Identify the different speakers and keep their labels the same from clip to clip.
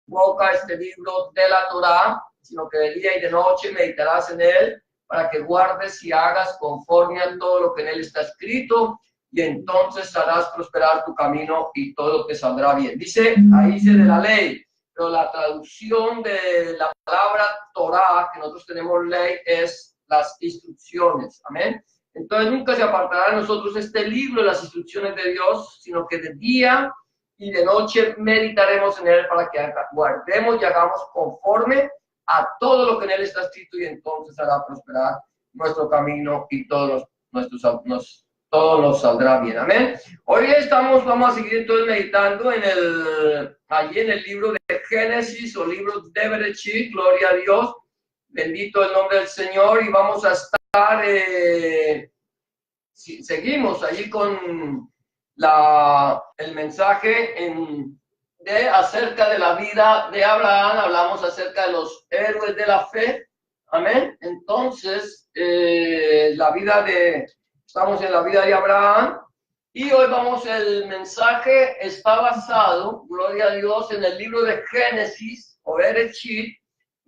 Speaker 1: boca este libro de la Torá, sino que de día y de noche meditarás en él, para que guardes y hagas conforme a todo lo que en él está escrito, y entonces harás prosperar tu camino y todo te saldrá bien. Dice, ahí dice de la ley, pero la traducción de la palabra Torá, que nosotros tenemos ley, es las instrucciones. Amén. Entonces nunca se apartará de nosotros este libro de las instrucciones de Dios, sino que de día y de noche meditaremos en él para que guardemos y hagamos conforme a todo lo que en él está escrito, y entonces hará prosperar nuestro camino y todos todo nos saldrá bien. Amén. Hoy vamos a seguir entonces meditando allí en el libro de Génesis o libro de Bereshit. Gloria a Dios. Bendito el nombre del Señor, y vamos a estar, seguimos allí con el mensaje acerca de la vida de Abraham. Hablamos acerca de los héroes de la fe. Amén. Entonces, estamos en la vida de Abraham, y hoy el mensaje está basado, gloria a Dios, en el libro de Génesis o Bereshit,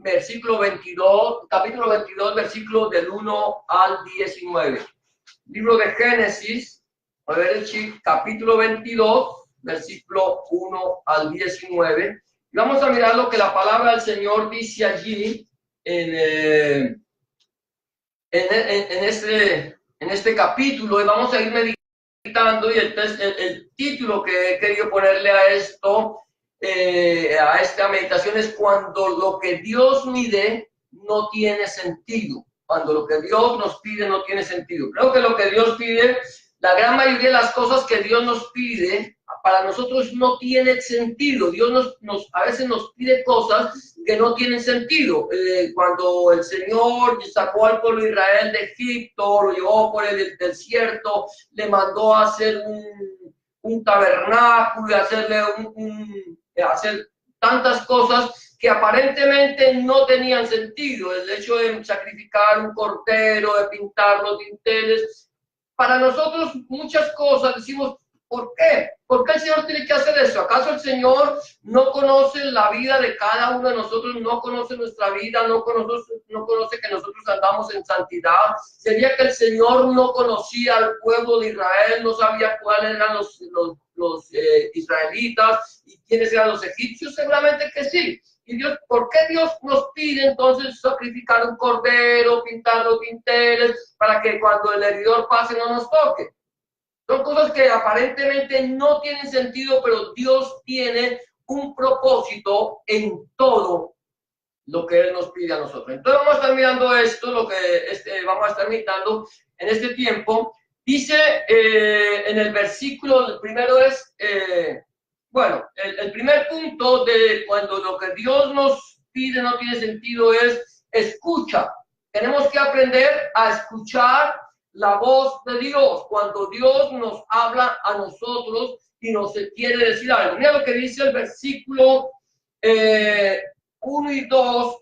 Speaker 1: capítulo 22, versículos del 1 al 19. Libro de Génesis, capítulo 22, versículo 1 al 19. Y vamos a mirar lo que la palabra del Señor dice allí en este capítulo, y vamos a ir meditando. Y el título que he querido ponerle a esto, a esta meditación, es cuando lo que Dios mide no tiene sentido. Cuando lo que Dios nos pide no tiene sentido. Creo que lo que Dios pide, la gran mayoría de las cosas que Dios nos pide, para nosotros no tiene sentido. Dios a veces nos pide cosas que no tienen sentido. Cuando el Señor sacó al pueblo de Israel de Egipto, lo llevó por el desierto, le mandó a hacer un tabernáculo y hacer tantas cosas que aparentemente no tenían sentido. El hecho de sacrificar un cordero, de pintar los dinteles, para nosotros muchas cosas decimos, ¿por qué? ¿Por qué el Señor tiene que hacer eso? ¿Acaso el Señor no conoce la vida de cada uno de nosotros? ¿No conoce nuestra vida? ¿No conoce que nosotros andamos en santidad? ¿Sería que el Señor no conocía al pueblo de Israel? ¿No sabía cuáles eran los israelitas y quiénes eran los egipcios? Seguramente que sí. Y Dios, ¿por qué Dios nos pide entonces sacrificar un cordero, pintar los dinteles, para que cuando el heridor pase no nos toque? Son cosas que aparentemente no tienen sentido, pero Dios tiene un propósito en todo lo que Él nos pide a nosotros. Entonces vamos a estar mirando esto, lo que vamos a estar meditando en este tiempo. Dice en el versículo, el primero es, el primer punto de cuando lo que Dios nos pide no tiene sentido es escucha. Tenemos que aprender a escuchar la voz de Dios cuando Dios nos habla a nosotros y nos quiere decir algo. Mira lo que dice el versículo 1 y 2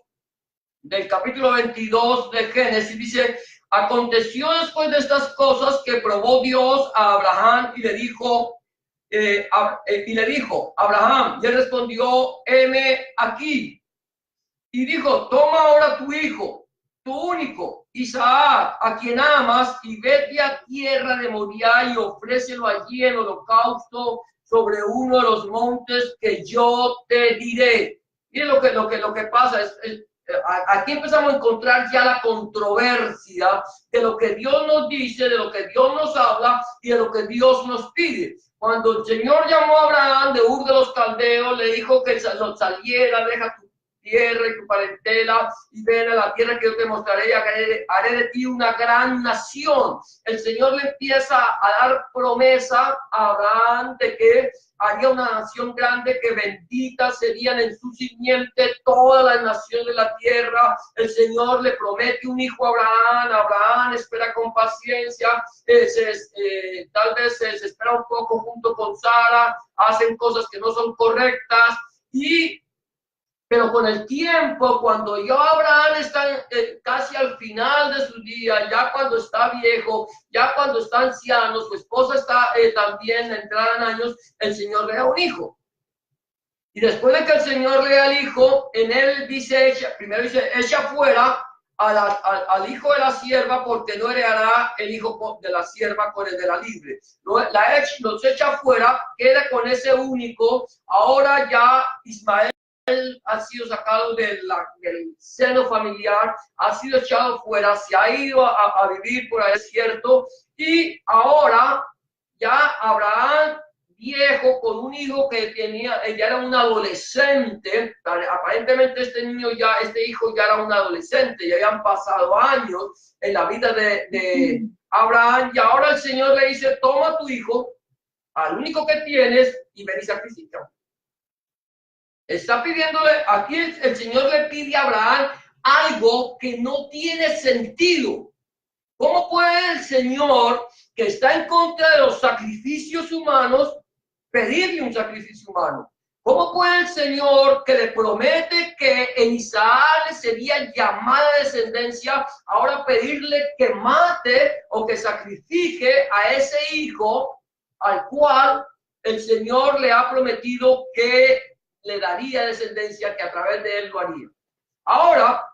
Speaker 1: del capítulo 22 de Génesis. Dice, aconteció después de estas cosas que probó Dios a Abraham y le dijo, Abraham, y él respondió, heme aquí. Y dijo, toma ahora tu hijo, tu único, Isaac, a quien amas, y vete a tierra de Moriah y ofrécelo allí en holocausto sobre uno de los montes que yo te diré. Miren lo que pasa. Aquí empezamos a encontrar ya la controversia de lo que Dios nos dice, de lo que Dios nos habla y de lo que Dios nos pide. Cuando el Señor llamó a Abraham de Ur de los Caldeos, le dijo que saliera, deja tu tierra y tu parentela y ven a la tierra que yo te mostraré, y haré de ti una gran nación. El Señor le empieza a dar promesa a Abraham de que haría una nación grande, que benditas serían en su simiente todas las naciones de la tierra. El Señor le promete un hijo a Abraham. Abraham espera con paciencia, tal vez se espera un poco junto con Sara, hacen cosas que no son correctas, pero con el tiempo, cuando ya Abraham está casi al final de su día, ya cuando está viejo, ya cuando está anciano, su esposa está también entrada en años, el Señor le da un hijo. Y después de que el Señor le al hijo, en él dice, primero dice, echa fuera al hijo de la sierva, porque no heredará el hijo de la sierva con el de la libre. Los echa fuera, queda con ese único. Ahora ya Ismael ha sido sacado del seno familiar, ha sido echado fuera, se ha ido a vivir por el desierto, y ahora ya Abraham, viejo, con un hijo que tenía, ya era un adolescente. Aparentemente este hijo ya era un adolescente, ya habían pasado años en la vida de Abraham, y ahora el Señor le dice, toma tu hijo, al único que tienes, y ven y sacrifica. Está pidiéndole, aquí el Señor le pide a Abraham algo que no tiene sentido. ¿Cómo puede el Señor, que está en contra de los sacrificios humanos, pedirle un sacrificio humano? ¿Cómo puede el Señor, que le promete que en Isaac le sería llamada descendencia, ahora pedirle que mate o que sacrifique a ese hijo al cual el Señor le ha prometido que le daría descendencia, que a través de él lo haría? Ahora,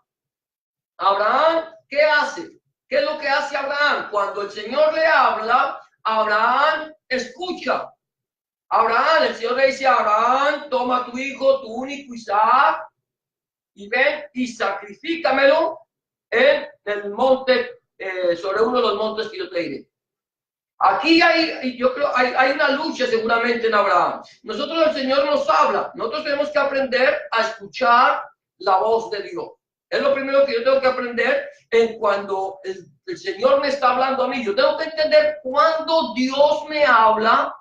Speaker 1: Abraham, ¿qué hace? ¿Qué es lo que hace Abraham? Cuando el Señor le habla, Abraham escucha. Abraham, el Señor le dice a Abraham, toma tu hijo, tu único Isaac, y ven y sacrifícamelo en el monte, sobre uno de los montes que yo te diré. Aquí yo creo, hay una lucha seguramente en Abraham. Nosotros, el Señor nos habla. Nosotros tenemos que aprender a escuchar la voz de Dios. Es lo primero que yo tengo que aprender cuando el Señor me está hablando a mí. Yo tengo que entender cuándo Dios me habla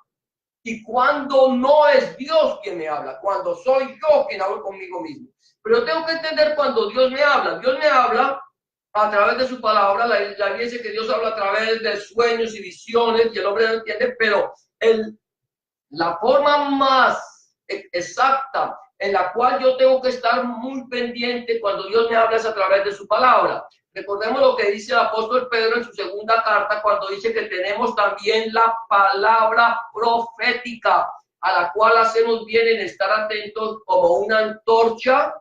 Speaker 1: y cuándo no es Dios quien me habla, cuando soy yo quien hablo conmigo mismo. Pero yo tengo que entender cuando Dios me habla. Dios me habla a través de su palabra. La Biblia dice que Dios habla a través de sueños y visiones, y el hombre no entiende, pero la forma más exacta en la cual yo tengo que estar muy pendiente cuando Dios me habla es a través de su palabra. Recordemos lo que dice el apóstol Pedro en su segunda carta, cuando dice que tenemos también la palabra profética, a la cual hacemos bien en estar atentos como una antorcha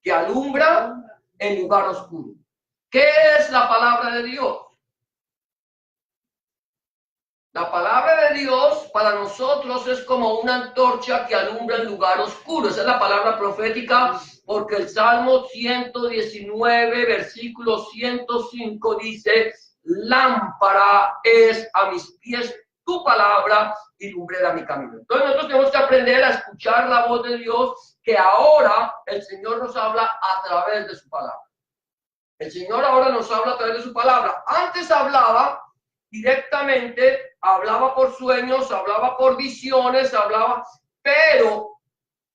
Speaker 1: que alumbra en lugar oscuro. ¿Qué es la palabra de Dios? La palabra de Dios para nosotros es como una antorcha que alumbra en lugar oscuro. Esa es la palabra profética, porque el Salmo 119, versículo 105 dice, lámpara es a mis pies tu palabra y lumbrera mi camino. Entonces nosotros tenemos que aprender a escuchar la voz de Dios, que ahora el Señor nos habla a través de su palabra. El Señor ahora nos habla a través de su palabra. Antes hablaba directamente, hablaba por sueños, hablaba por visiones, pero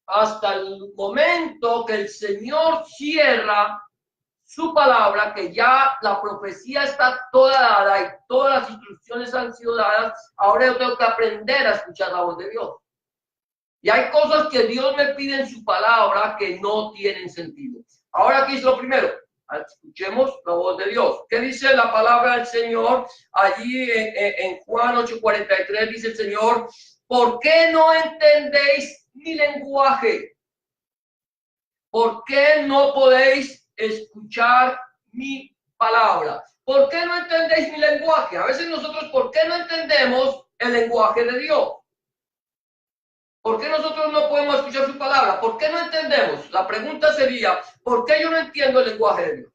Speaker 1: hasta el momento que el Señor cierra su palabra, que ya la profecía está toda dada y todas las instrucciones han sido dadas, ahora yo tengo que aprender a escuchar la voz de Dios. Y hay cosas que Dios me pide en su palabra que no tienen sentido. Ahora aquí es lo primero. Escuchemos la voz de Dios. ¿Qué dice la palabra del Señor? Allí en Juan 8:43 dice el Señor, ¿por qué no entendéis mi lenguaje? ¿Por qué no podéis escuchar mi palabra? ¿Por qué no entendéis mi lenguaje? A veces nosotros, ¿por qué no entendemos el lenguaje de Dios? ¿Por qué nosotros no podemos escuchar su palabra? ¿Por qué no entendemos? La pregunta sería, ¿por qué yo no entiendo el lenguaje de Dios?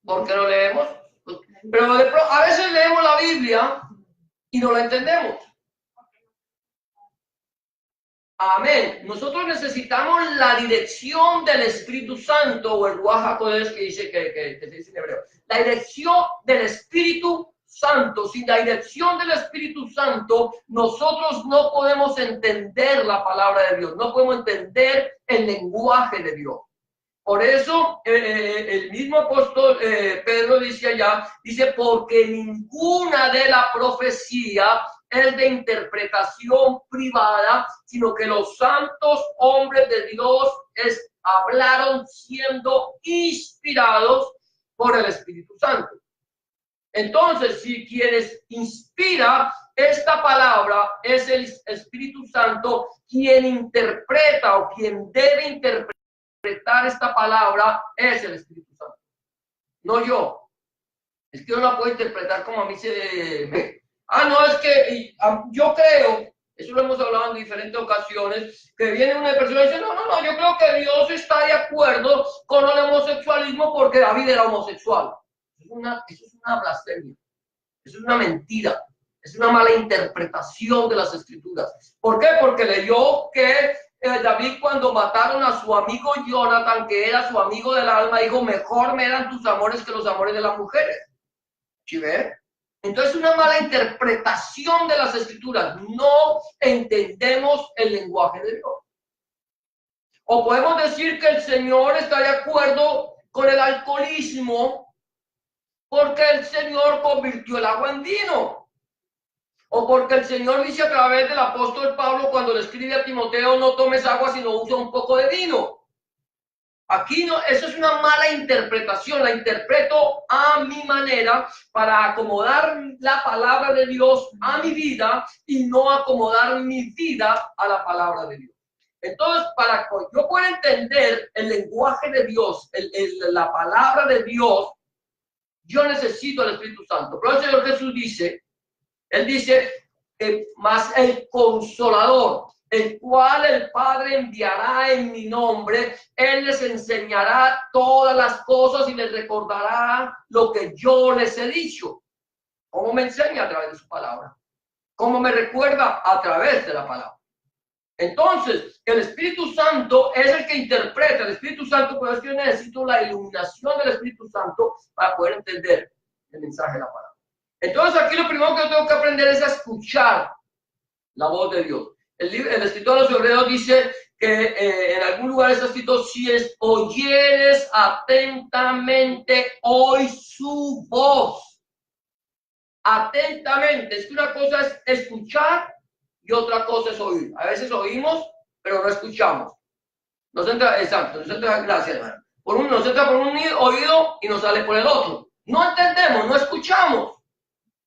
Speaker 1: ¿Por qué no leemos? Pero a veces leemos la Biblia y no la entendemos. Amén. Nosotros necesitamos la dirección del Espíritu Santo, o el Ruach HaKodesh, que dice que se dice en hebreo. La dirección del Espíritu Santo. Sin la dirección del Espíritu Santo, nosotros no podemos entender la palabra de Dios, no podemos entender el lenguaje de Dios. Por eso el mismo apóstol Pedro dice allá, dice, porque ninguna de la profecía es de interpretación privada, sino que los santos hombres de Dios hablaron siendo inspirados por el Espíritu Santo. Entonces, si quienes inspira esta palabra es el Espíritu Santo, quien interpreta o quien debe interpretar esta palabra es el Espíritu Santo, no yo. Es que yo no la puedo interpretar como a mí se me... no, es que yo creo, eso lo hemos hablado en diferentes ocasiones, que viene una persona y dice, no, yo creo que Dios está de acuerdo con el homosexualismo porque David era homosexual. Eso es una blasfemia, eso es una mentira, es una mala interpretación de las Escrituras. ¿Por qué? Porque leyó que David, cuando mataron a su amigo Jonathan, que era su amigo del alma, dijo, mejor me eran tus amores que los amores de las mujeres. ¿Sí ve? Entonces, una mala interpretación de las Escrituras. No entendemos el lenguaje de Dios. O podemos decir que el Señor está de acuerdo con el alcoholismo porque el Señor convirtió el agua en vino. O porque el Señor dice a través del apóstol Pablo cuando le escribe a Timoteo, no tomes agua sino usa un poco de vino. Aquí no, eso es una mala interpretación, la interpreto a mi manera para acomodar la palabra de Dios a mi vida y no acomodar mi vida a la palabra de Dios. Entonces, para que yo pueda entender el lenguaje de Dios, la palabra de Dios, yo necesito el Espíritu Santo. Pero el Señor Jesús dice, Él dice, más el Consolador, el cual el Padre enviará en mi nombre, Él les enseñará todas las cosas y les recordará lo que yo les he dicho. ¿Cómo me enseña? A través de su palabra. ¿Cómo me recuerda? A través de la palabra. Entonces, el Espíritu Santo es el que interpreta. El Espíritu Santo, pues es que yo necesito la iluminación del Espíritu Santo para poder entender el mensaje de la palabra. Entonces, aquí lo primero que yo tengo que aprender es a escuchar la voz de Dios. El escritor de los Hebreos dice que en algún lugar está escrito, si oyeres atentamente, oí su voz. Atentamente. Es que una cosa es escuchar y otra cosa es oír. A veces oímos, pero no escuchamos. Nos entra, exacto, nos entra, gracias, hermano. Nos entra por un oído y nos sale por el otro. No entendemos, no escuchamos.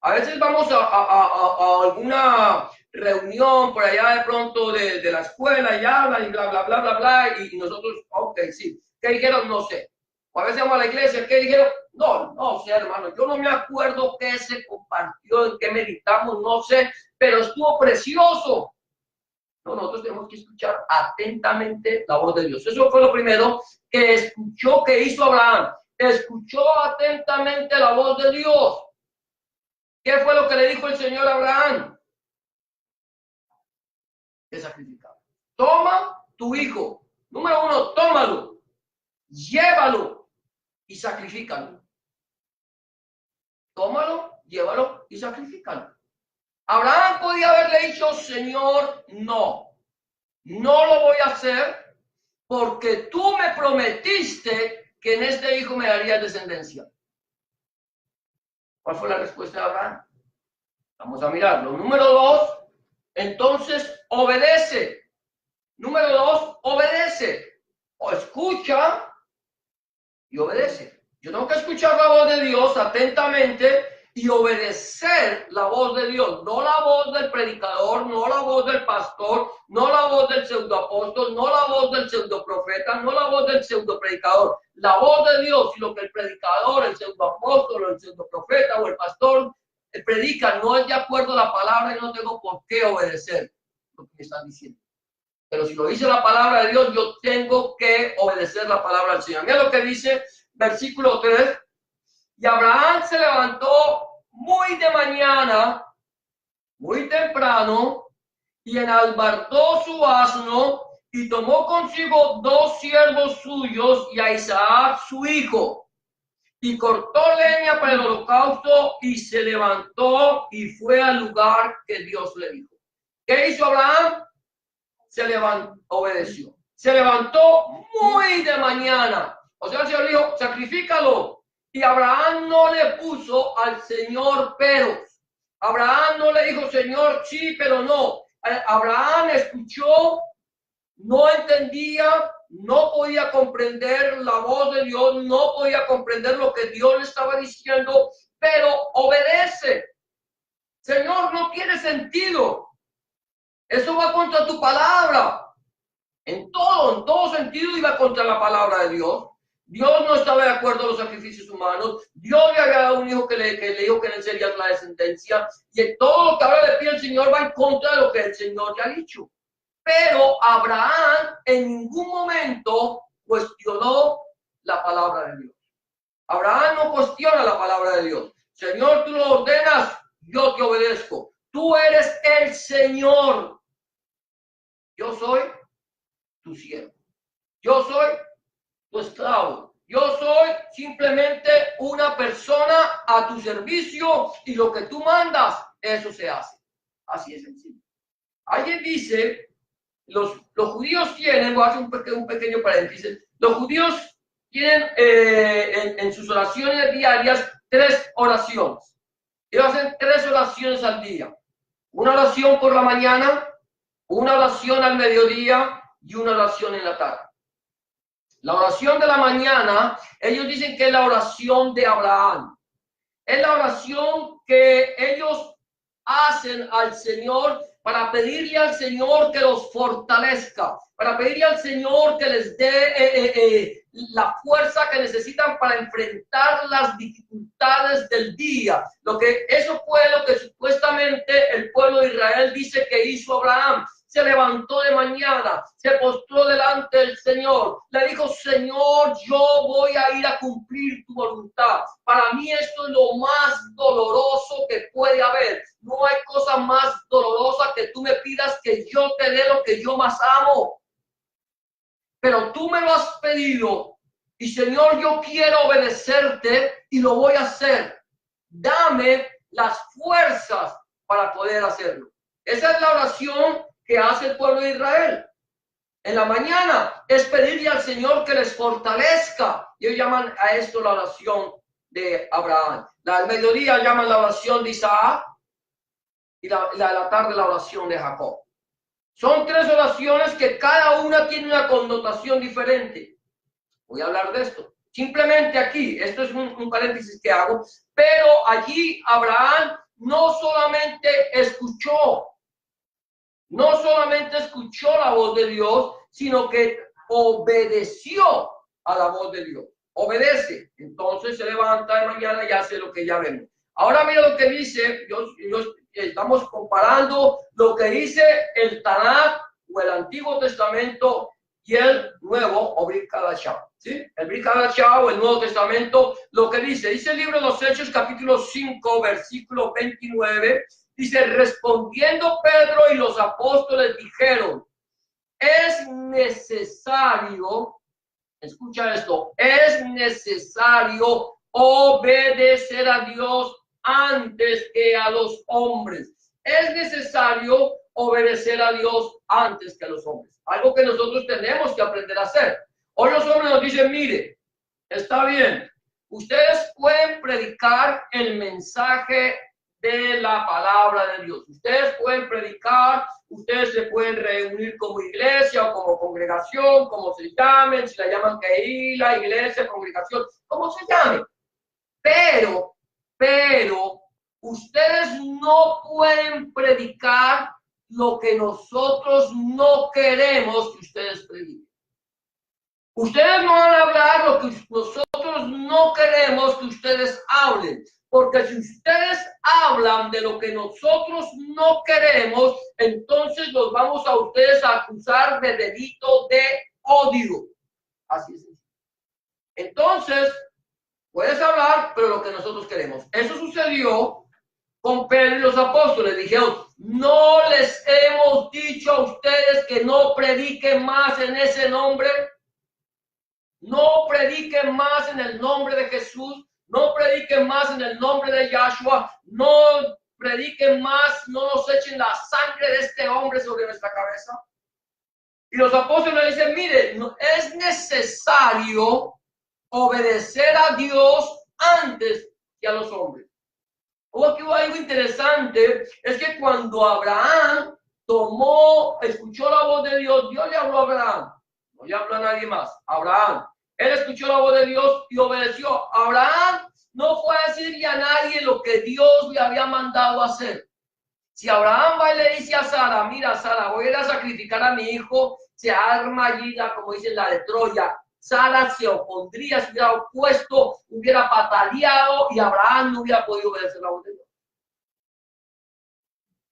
Speaker 1: A veces vamos a alguna reunión por allá de pronto de la escuela y hablan y bla, bla, bla, bla, bla, y nosotros, ok, sí. ¿Qué dijeron? No sé. O a veces vamos a la iglesia, ¿qué dijeron? No sé, hermano. Yo no me acuerdo qué se compartió, en qué meditamos, no sé, pero estuvo precioso. No, nosotros tenemos que escuchar atentamente la voz de Dios. Eso fue lo primero que escuchó, que hizo Abraham. Escuchó atentamente la voz de Dios. ¿Qué fue lo que le dijo el Señor a Abraham? Que sacrificar. Toma tu hijo. Número uno, tómalo, llévalo y sacrifícalo. Tómalo, llévalo y sacrifícalo. Abraham podía haberle dicho, Señor, no lo voy a hacer porque tú me prometiste que en este hijo me darías descendencia. ¿Cuál fue la respuesta de Abraham? Vamos a mirarlo. Número dos, entonces obedece. Número dos, obedece. O escucha y obedece. Yo tengo que escuchar la voz de Dios atentamente y obedecer la voz de Dios. No la voz del predicador, no la voz del pastor, no la voz del pseudoapóstol, no la voz del pseudoprofeta, no la voz del pseudopredicador. La voz de Dios y lo que el predicador, el pseudoapóstol, el pseudoprofeta o el pastor predica no es de acuerdo a la palabra y no tengo por qué obedecer lo que me están diciendo. Pero si lo dice la palabra de Dios, yo tengo que obedecer la palabra del Señor. Mira lo que dice versículo 3. Y Abraham se levantó muy de mañana, muy temprano, y enalbardó su asno y tomó consigo 2 siervos suyos y a Isaac su hijo. Y cortó leña para el holocausto y se levantó y fue al lugar que Dios le dijo. ¿Qué hizo Abraham? Se levantó, obedeció. Se levantó muy de mañana. O sea, el Señor dijo, sacrifícalo. Y Abraham no le puso al Señor peros. Abraham no le dijo, Señor, sí, pero no. Abraham escuchó, no entendía, no podía comprender la voz de Dios, no podía comprender lo que Dios le estaba diciendo, pero obedece. Señor, no tiene sentido. Eso va contra tu palabra. En todo sentido iba contra la palabra de Dios. Dios no estaba de acuerdo a los sacrificios humanos. Dios le había dado un hijo que le dijo que él sería la descendencia. Y en todo lo que ahora le pide el Señor va en contra de lo que el Señor le ha dicho. Pero Abraham en ningún momento cuestionó la palabra de Dios. Abraham no cuestiona la palabra de Dios. Señor, tú lo ordenas, yo te obedezco. Tú eres el Señor. Yo soy tu siervo. Yo soy tu esclavo. Yo soy simplemente una persona a tu servicio y lo que tú mandas, eso se hace. Así es sencillo. Alguien dice, los judíos tienen, voy a hacer un pequeño paréntesis, los judíos tienen en sus oraciones diarias 3 oraciones. Ellos hacen 3 oraciones al día. Una oración por la mañana, una oración al mediodía y una oración en la tarde. La oración de la mañana, ellos dicen que es la oración de Abraham. Es la oración que ellos hacen al Señor para pedirle al Señor que los fortalezca, para pedirle al Señor que les dé la fuerza que necesitan para enfrentar las dificultades del día. Eso fue lo que supuestamente el pueblo de Israel dice que hizo Abraham. Se levantó de mañana, se postró delante del Señor, le dijo, Señor, yo voy a ir a cumplir tu voluntad. Para mí esto es lo más doloroso que puede haber. No hay cosa más dolorosa que tú me pidas que yo te dé lo que yo más amo. Pero tú me lo has pedido y Señor, yo quiero obedecerte y lo voy a hacer. Dame las fuerzas para poder hacerlo. Esa es la oración que hace el pueblo de Israel. En la mañana es pedirle al Señor que les fortalezca. Y ellos llaman a esto la oración de Abraham. Al mediodía llaman la oración de Isaac y la tarde la oración de Jacob. Son 3 oraciones que cada una tiene una connotación diferente. Voy a hablar de esto. Simplemente aquí, esto es un paréntesis que hago, pero allí Abraham no solamente escuchó la voz de Dios, sino que obedeció a la voz de Dios. Obedece. Entonces se levanta de mañana y hace lo que ya vemos. Ahora mira lo que dice, estamos comparando lo que dice el Tanakh o el Antiguo Testamento y el Nuevo o Brit Hadashah. ¿Sí? El Brit Hadashah o el Nuevo Testamento, lo que dice el libro de los Hechos, capítulo 5, versículo 29, dice, respondiendo Pedro y los apóstoles dijeron, es necesario, escucha esto, es necesario obedecer a Dios antes que a los hombres. Es necesario obedecer a Dios antes que a los hombres. Algo que nosotros tenemos que aprender a hacer. Hoy los hombres nos dicen, mire, está bien, ustedes pueden predicar el mensaje de la palabra de Dios. Ustedes pueden predicar, ustedes se pueden reunir como iglesia o como congregación, como se llamen, si la llaman Kehila, iglesia, congregación, como se llamen. Pero, ustedes no pueden predicar lo que nosotros no queremos que ustedes prediquen. Ustedes no van a hablar lo que nosotros no queremos que ustedes hablen. Porque si ustedes hablan de lo que nosotros no queremos, entonces los vamos a ustedes a acusar de delito de odio. Así es. Entonces, puedes hablar, pero lo que nosotros queremos. Eso sucedió con Pedro y los apóstoles. Dijeron, no les hemos dicho a ustedes que no prediquen más en ese nombre. No prediquen más en el nombre de Jesús. No prediquen más en el nombre de Yahshua. No prediquen más. No nos echen la sangre de este hombre sobre nuestra cabeza. Y los apóstoles le dicen, mire, es necesario obedecer a Dios antes que a los hombres. Aquí algo interesante es que cuando Abraham escuchó la voz de Dios, Dios le habló a Abraham, no le habló a nadie más, Abraham. Él escuchó la voz de Dios y obedeció. Abraham no fue a decirle a nadie lo que Dios le había mandado hacer. Si Abraham va y le dice a Sara, mira Sara, voy a ir a sacrificar a mi hijo, se arma allí, como dicen, la de Troya. Sara se opondría, se hubiera opuesto, hubiera pataleado y Abraham no hubiera podido obedecer la voz de Dios.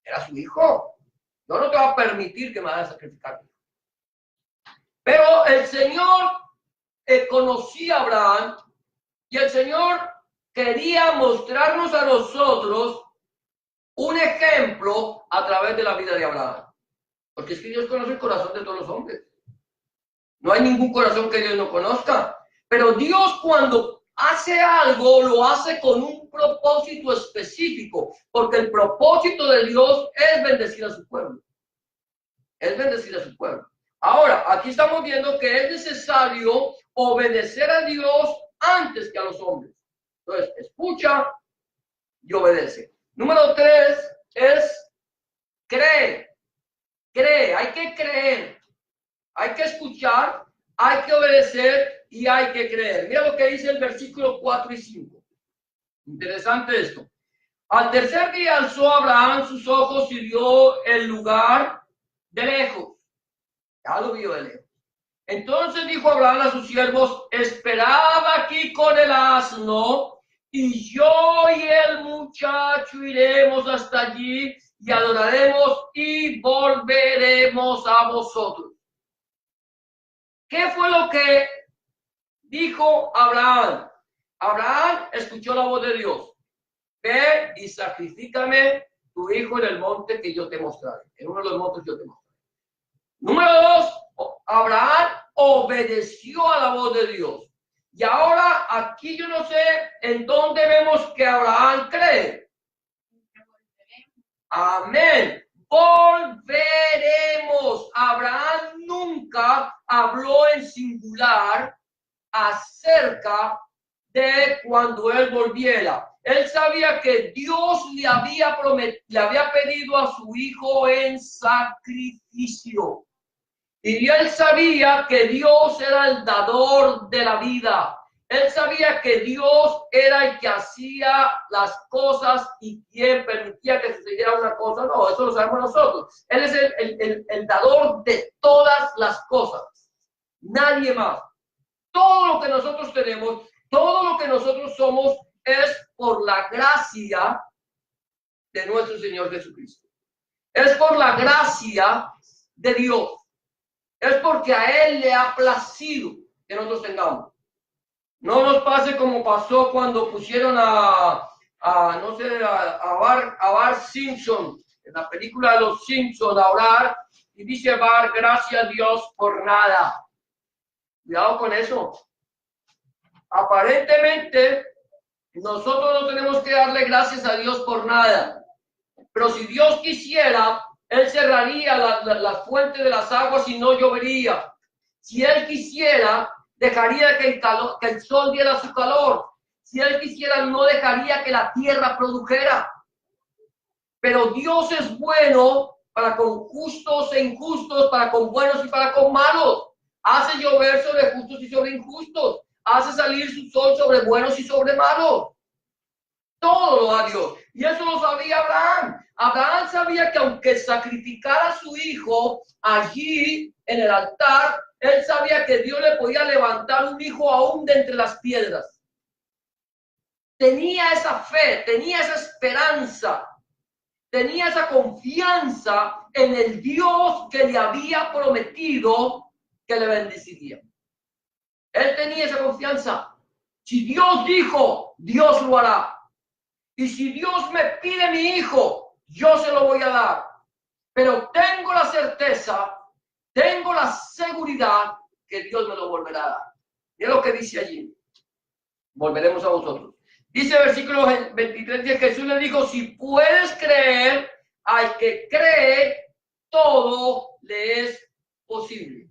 Speaker 1: Era su hijo. Yo no te voy a permitir que me vaya a sacrificar. Pero el Señor conocía a Abraham y el Señor quería mostrarnos a nosotros un ejemplo a través de la vida de Abraham. Porque es que Dios conoce el corazón de todos los hombres. No hay ningún corazón que Dios no conozca. Pero Dios cuando hace algo, lo hace con un propósito específico. Porque el propósito de Dios es bendecir a su pueblo. Es bendecir a su pueblo. Ahora, aquí estamos viendo que es necesario obedecer a Dios antes que a los hombres. Entonces, escucha y obedece. Número 3 es cree. Cree, hay que creer. Hay que escuchar, hay que obedecer y hay que creer. Mira lo que dice el versículo 4 y 5. Interesante esto. Al tercer día alzó Abraham sus ojos y vio el lugar de lejos. Ya lo vio de lejos. Entonces dijo Abraham a sus siervos, esperad aquí con el asno, y yo y el muchacho iremos hasta allí y adoraremos y volveremos a vosotros. ¿Qué fue lo que dijo Abraham? Abraham escuchó la voz de Dios. Ve y sacrifícame tu hijo en el monte que yo te mostraré. En uno de los montes yo te mostraré. Número 2, Abraham obedeció a la voz de Dios. Y ahora aquí yo no sé en dónde vemos que Abraham cree. Amén. Volveremos. Abraham nunca habló en singular acerca de cuando él volviera. Él sabía que Dios le había pedido a su hijo en sacrificio. Y él sabía que Dios era el dador de la vida. Él sabía que Dios era el que hacía las cosas y quien permitía que sucediera una cosa. No, eso lo sabemos nosotros. Él es el dador de todas las cosas. Nadie más. Todo lo que nosotros tenemos, todo lo que nosotros somos es por la gracia de nuestro Señor Jesucristo. Es por la gracia de Dios. Es porque a Él le ha placido que nosotros tengamos. No nos pase como pasó cuando pusieron a Bart Simpson, en la película de los Simpsons, a orar, y dice Bart, gracias a Dios por nada. Cuidado con eso. Aparentemente, nosotros no tenemos que darle gracias a Dios por nada. Pero si Dios quisiera, Él cerraría la fuente de las aguas y no llovería. Si Él quisiera, dejaría que el sol diera su calor. Si Él quisiera, no dejaría que la tierra produjera. Pero Dios es bueno para con justos e injustos, para con buenos y para con malos. Hace llover sobre justos y sobre injustos. Hace salir su sol sobre buenos y sobre malos. Todo lo da Dios. Y eso lo sabía Abraham. Abraham sabía que aunque sacrificara a su hijo allí en el altar, él sabía que Dios le podía levantar un hijo aún de entre las piedras. Tenía esa fe, tenía esa esperanza, tenía esa confianza en el Dios que le había prometido que le bendeciría. Él tenía esa confianza. Si Dios dijo, Dios lo hará. Y si Dios me pide mi hijo, yo se lo voy a dar. Pero tengo la certeza, tengo la seguridad que Dios me lo volverá a dar. Mira lo que dice allí. Volveremos a vosotros. Dice el versículo 23 que Jesús le dijo, si puedes creer, al que cree, todo le es posible.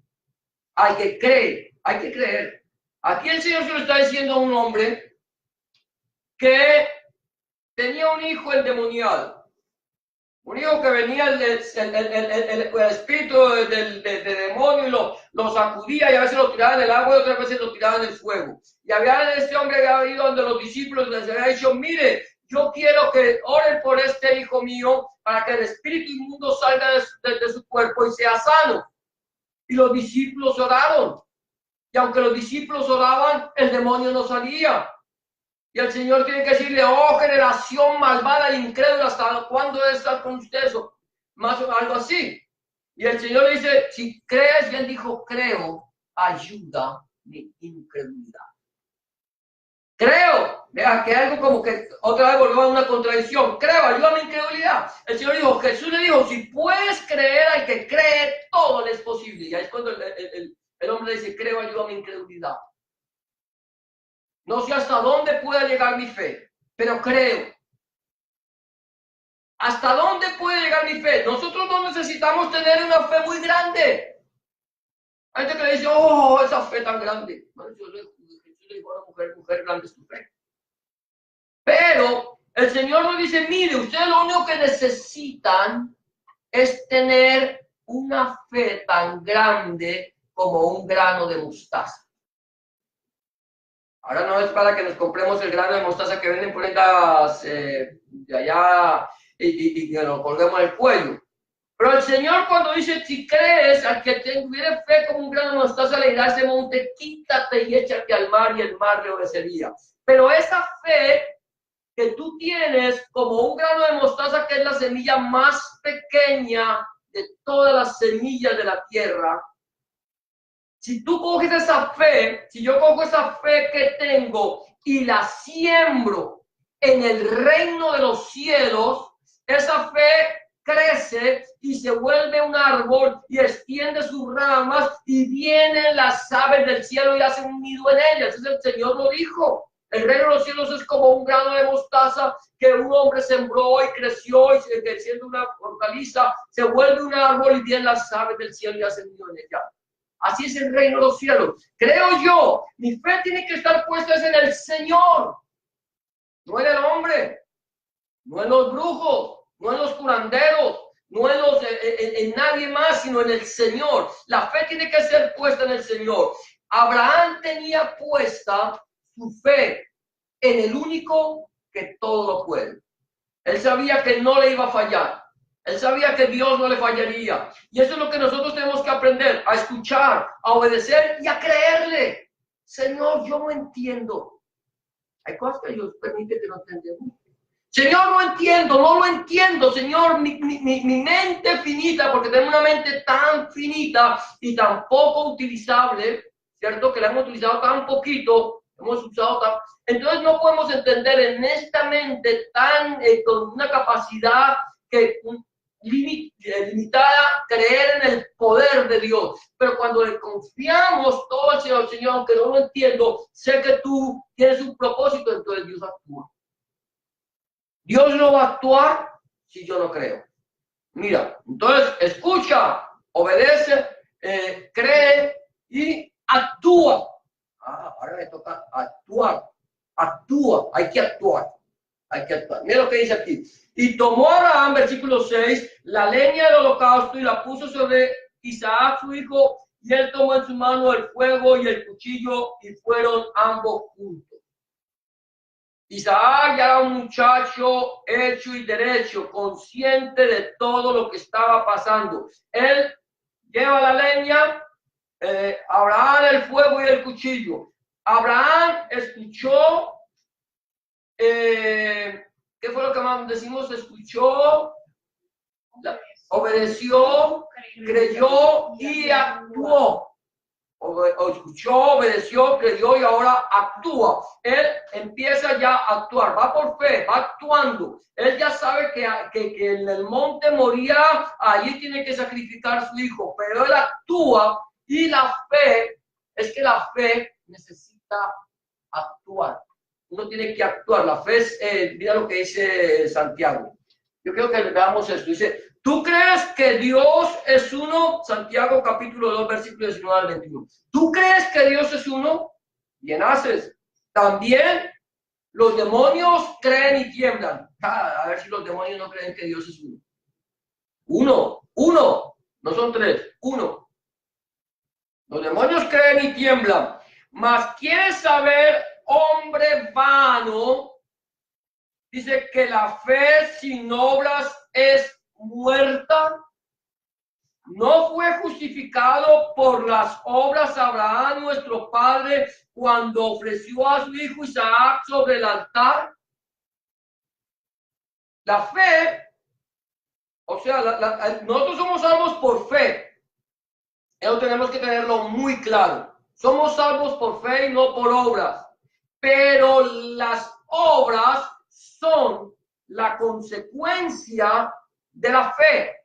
Speaker 1: Al que cree, hay que creer. Aquí el Señor se lo está diciendo a un hombre que tenía un hijo endemoniado. Un hijo que venía el espíritu del demonio lo sacudía y a veces lo tiraba en el agua y otras veces lo tiraba en el fuego. Y este hombre había ido donde los discípulos les había dicho, mire, yo quiero que oren por este hijo mío para que el espíritu inmundo salga de su cuerpo y sea sano. Y los discípulos oraron. Y aunque los discípulos oraban, el demonio no salía. Y el Señor tiene que decirle, oh generación malvada e incrédula, ¿hasta cuándo debe estar con ustedes? Más o algo así. Y el Señor le dice, si crees, y él dijo, creo, ayuda mi incredulidad. Creo, vea que algo como que otra vez volvió a una contradicción. Creo, ayuda mi incredulidad. El Señor dijo, Jesús le dijo, si puedes creer al que cree, todo le es posible. Y ahí es cuando el hombre dice, creo, ayuda mi incredulidad. No sé hasta dónde pueda llegar mi fe, pero creo. ¿Hasta dónde puede llegar mi fe? Nosotros no necesitamos tener una fe muy grande. Hay gente que le dice, oh, esa fe tan grande. Bueno, yo le digo a la mujer grande es tu fe. Pero el Señor nos dice, mire, ustedes lo único que necesitan es tener una fe tan grande como un grano de mostaza. Ahora no es para que nos compremos el grano de mostaza que venden por tiendas de allá y que nos colguemos el cuello. Pero el Señor cuando dice, si crees, al que tuviera fe como un grano de mostaza, le dirá a ese monte, quítate y échate al mar, y el mar le obedecería. Pero esa fe que tú tienes como un grano de mostaza, que es la semilla más pequeña de todas las semillas de la tierra, si tú coges esa fe, si yo cojo esa fe que tengo y la siembro en el reino de los cielos, esa fe crece y se vuelve un árbol y extiende sus ramas y vienen las aves del cielo y hacen un nido en ellas. Entonces el Señor lo dijo. El reino de los cielos es como un grano de mostaza que un hombre sembró y creció y siendo una hortaliza se vuelve un árbol y vienen las aves del cielo y hacen un nido en ella. Así es el reino de los cielos. Creo yo, mi fe tiene que estar puesta en el Señor, no en el hombre, no en los brujos, no en los curanderos, no en nadie más, sino en el Señor. La fe tiene que ser puesta en el Señor. Abraham tenía puesta su fe en el único que todo lo puede. Él sabía que no le iba a fallar. Él sabía que Dios no le fallaría. Y eso es lo que nosotros tenemos que aprender, a escuchar, a obedecer y a creerle. Señor, yo no entiendo. Hay cosas que Dios permite que no entendamos. Señor, no entiendo, no lo entiendo. Señor, mi mente finita, porque tengo una mente tan finita y tan poco utilizable, ¿cierto? Que la hemos utilizado tan poquito, hemos usado tan... Entonces no podemos entender en esta mente tan, con una capacidad que... limitada, creer en el poder de Dios. Pero cuando le confiamos todo al Señor, Señor, aunque no lo entiendo, sé que tú tienes un propósito, entonces Dios actúa. Dios no va a actuar si yo no creo. Mira, entonces escucha, obedece, cree y actúa. Ahora me toca actuar. Actúa, hay que actuar. Hay que actuar. Mira lo que dice aquí. Y tomó Abraham, versículo 6, la leña del holocausto y la puso sobre Isaac, su hijo, y él tomó en su mano el fuego y el cuchillo y fueron ambos juntos. Isaac ya era un muchacho hecho y derecho, consciente de todo lo que estaba pasando. Él lleva la leña, Abraham el fuego y el cuchillo. Abraham escuchó, ¿qué fue lo que más decimos? Escuchó, obedeció, creyó y actuó. Escuchó, obedeció, creyó y ahora actúa. Él empieza ya a actuar, va por fe, va actuando. Él ya sabe que en el monte moría, allí tiene que sacrificar a su hijo, pero él actúa y la fe, es que la fe necesita actuar. Uno tiene que actuar. La fe es, mira lo que dice Santiago. Yo creo que veamos esto. Dice, ¿tú crees que Dios es uno? Santiago capítulo 2, versículo 19 al 21. ¿Tú crees que Dios es uno? Bien haces. También los demonios creen y tiemblan. A ver si los demonios no creen que Dios es uno. Uno. No son tres. Uno. ni tiemblan. Mas ¿quieres saber, hombre vano? Dice que la fe sin obras es muerta. ¿No fue justificado por las obras Abraham, nuestro padre, cuando ofreció a su hijo Isaac sobre el altar? La fe, o sea, nosotros somos salvos por fe. Eso tenemos que tenerlo muy claro. Somos salvos por fe y no por obras. Pero las obras son la consecuencia de la fe.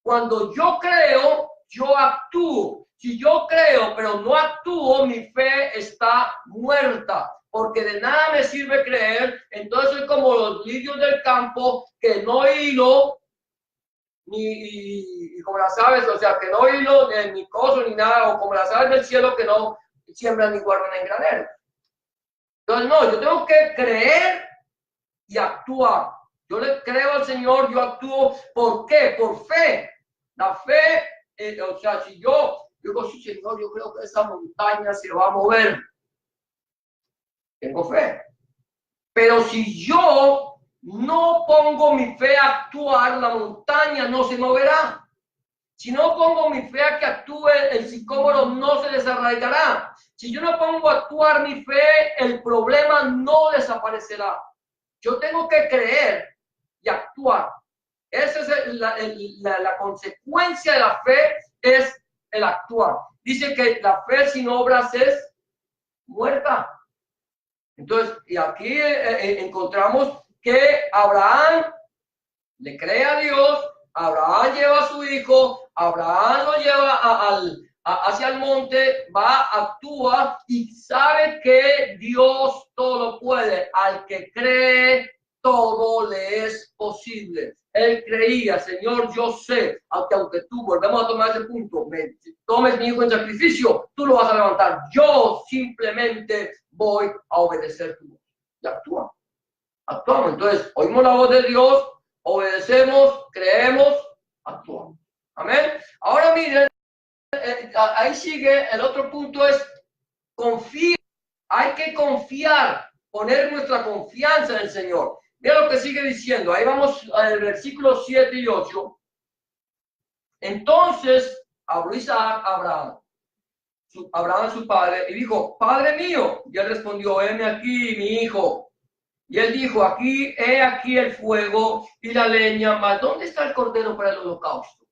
Speaker 1: Cuando yo creo, yo actúo. Si yo creo, pero no actúo, mi fe está muerta. Porque de nada me sirve creer. Entonces soy como los lirios del campo que no hilo, ni como las aves, o sea, que no hilo ni coso ni nada, o como las aves del cielo que no siembran ni guardan en granero. Entonces, no, yo tengo que creer y actuar. Yo le creo al Señor, yo actúo. ¿Por qué? Por fe. La fe, o sea, si yo digo, sí, Señor, yo creo que esa montaña se va a mover. Tengo fe. Pero si yo no pongo mi fe a actuar, la montaña no se moverá. Si no pongo mi fe a que actúe, el sicómoro no se desarraigará. Si yo no pongo a actuar mi fe, el problema no desaparecerá. Yo tengo que creer y actuar. Esa es la consecuencia de la fe, es el actuar. Dice que la fe sin obras es muerta. Entonces, y aquí encontramos que Abraham le cree a Dios, Abraham lleva a su hijo, Abraham lo lleva hacia el monte, va, actúa y sabe que Dios todo lo puede. Al que cree, todo le es posible. Él creía, Señor, yo sé, aunque tú, volvemos a tomar ese punto, tomes mi hijo en sacrificio, tú lo vas a levantar. Yo simplemente voy a obedecer tu voz. Y actúa. Actuamos. Entonces, oímos la voz de Dios, obedecemos, creemos, actuamos. Amén. Ahora miren, ahí sigue, el otro punto es confía. Hay que confiar, poner nuestra confianza en el Señor. Mira lo que sigue diciendo. Ahí vamos al versículo 7 y 8. Entonces habló Isaac a Abraham, Abraham su padre, y dijo, Padre mío. Y él respondió, heme aquí, mi hijo. Y él dijo, he aquí el fuego y la leña, mas ¿dónde está el cordero para el holocausto?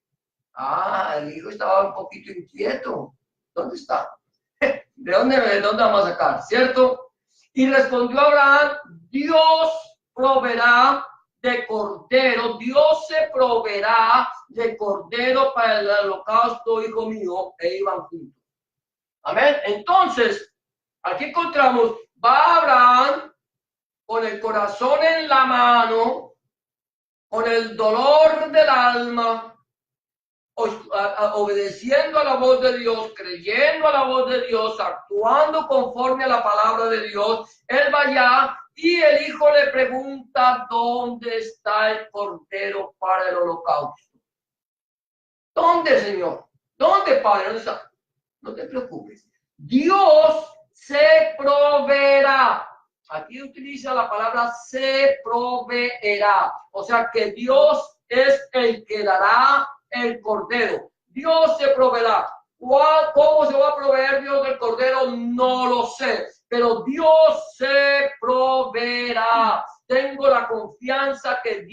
Speaker 1: Ah, el hijo estaba un poquito inquieto. ¿Dónde está? ¿De dónde vamos a sacar? ¿Cierto? Y respondió Abraham, Dios proveerá de cordero, Dios se proveerá de cordero para el holocausto, hijo mío, e iban juntos. Amén. Entonces, aquí encontramos, va Abraham con el corazón en la mano, con el dolor del alma, obedeciendo a la voz de Dios, creyendo a la voz de Dios, actuando conforme a la palabra de Dios. Él va allá y el hijo le pregunta, ¿dónde está el cordero para el holocausto? ¿Dónde, Señor? ¿Dónde, Padre? ¿Dónde está? No te preocupes. Dios se proveerá. Aquí utiliza la palabra se proveerá. O sea que Dios es el que dará el cordero. Dios se proveerá. ¿Cómo se va a proveer Dios del cordero? No lo sé. Pero Dios se proveerá. Tengo la confianza que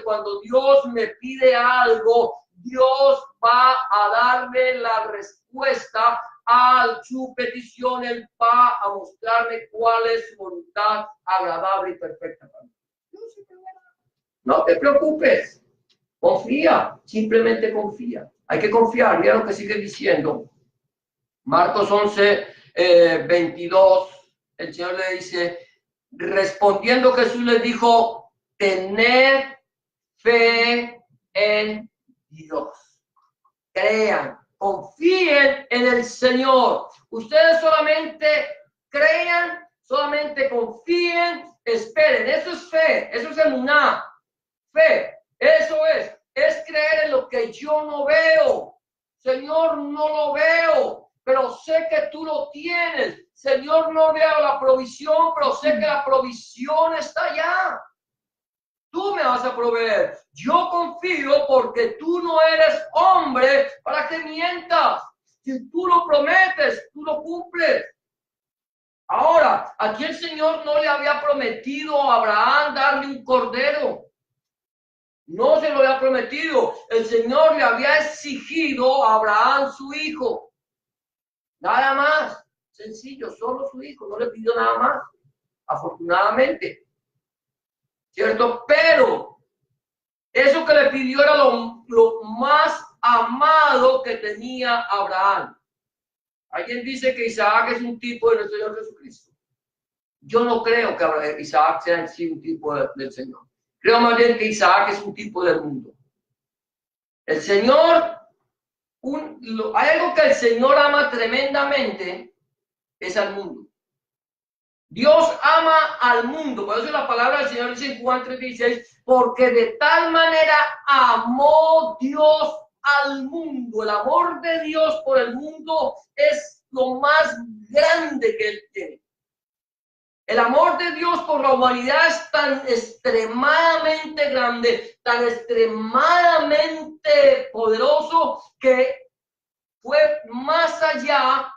Speaker 1: cuando Dios me pide algo, Dios va a darme la respuesta a su petición. Él va a mostrarme cuál es su voluntad agradable y perfecta para mí. No te preocupes, confía, simplemente confía. Hay que confiar. Mira lo que sigue diciendo. Marcos 11, 22, el Señor le dice, respondiendo Jesús les dijo, tened fe en Dios. Crean, confíen en el Señor. Ustedes solamente crean, solamente confíen, esperen. Eso es fe, eso es emuná. Fe, eso es creer en lo que yo no veo. Señor, no lo veo. pero sé que tú lo tienes. Señor, no veo la provisión, pero sé que la provisión está allá. Tú me vas a proveer. Yo confío porque tú no eres hombre para que mientas. Si tú lo prometes, tú lo cumples. Ahora, aquí el Señor no le había prometido a Abraham darle un cordero. No se lo había prometido. El Señor le había exigido a Abraham su hijo. Nada más. Sencillo, solo su hijo. No le pidió nada más. Afortunadamente. ¿Cierto? Pero eso que le pidió era lo más amado que tenía Abraham. Alguien dice que Isaac es un tipo de nuestro Señor Jesucristo. Yo no creo que Isaac sea en sí un tipo del Señor. Creo más bien que Isaac es un tipo del mundo. El Señor, hay algo que el Señor ama tremendamente, es al mundo. Dios ama al mundo. Por eso la palabra del Señor dice en Juan 3:16, porque de tal manera amó Dios al mundo. El amor de Dios por el mundo es lo más grande que Él tiene. El amor de Dios por la humanidad es tan extremadamente grande, tan extremadamente poderoso, que fue más allá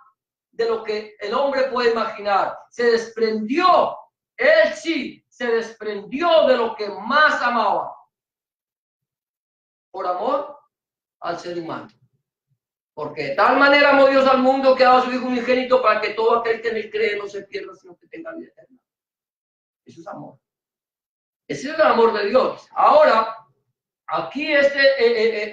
Speaker 1: de lo que el hombre puede imaginar. Se desprendió, él sí, se desprendió de lo que más amaba, por amor al ser humano. Porque de tal manera amó Dios al mundo que ha dado a su Hijo unigénito para que todo aquel que en él cree no se pierda, sino que tenga vida eterna. Eso es amor. Ese es el amor de Dios. Ahora, aquí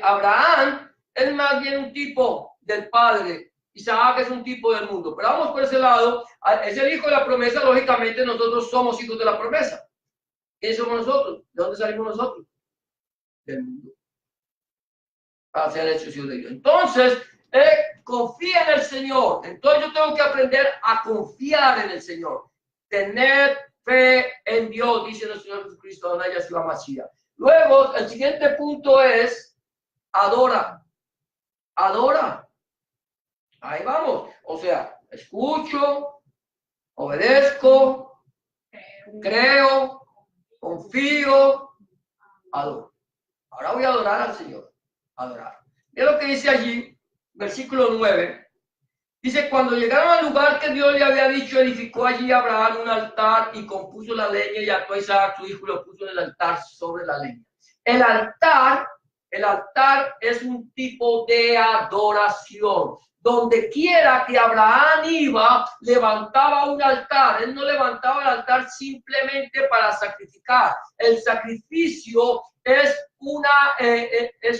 Speaker 1: Abraham es más bien un tipo del Padre. Isaac es un tipo del mundo. Pero vamos por ese lado. Es el hijo de la promesa. Lógicamente, nosotros somos hijos de la promesa. ¿Quiénes somos nosotros? ¿De dónde salimos nosotros? Del mundo. Para ser hechos hijos de Dios. Entonces, confía en el Señor. Entonces, yo tengo que aprender a confiar en el Señor. Tener fe en Dios, dice el Señor Jesucristo, donde Yeshua Mashiach. Luego, el siguiente punto es adora. Adora. Ahí vamos. O sea, escucho, obedezco, creo, confío, adoro. Ahora voy a adorar al Señor. Adorar. Mira lo que dice allí, versículo 9. Dice, cuando llegaron al lugar que Dios le había dicho, edificó allí Abraham un altar y compuso la leña y ató a Isaac su hijo y lo puso en el altar sobre la leña. El altar es un tipo de adoración. Donde quiera que Abraham iba, levantaba un altar. Él no levantaba el altar simplemente para sacrificar. El sacrificio es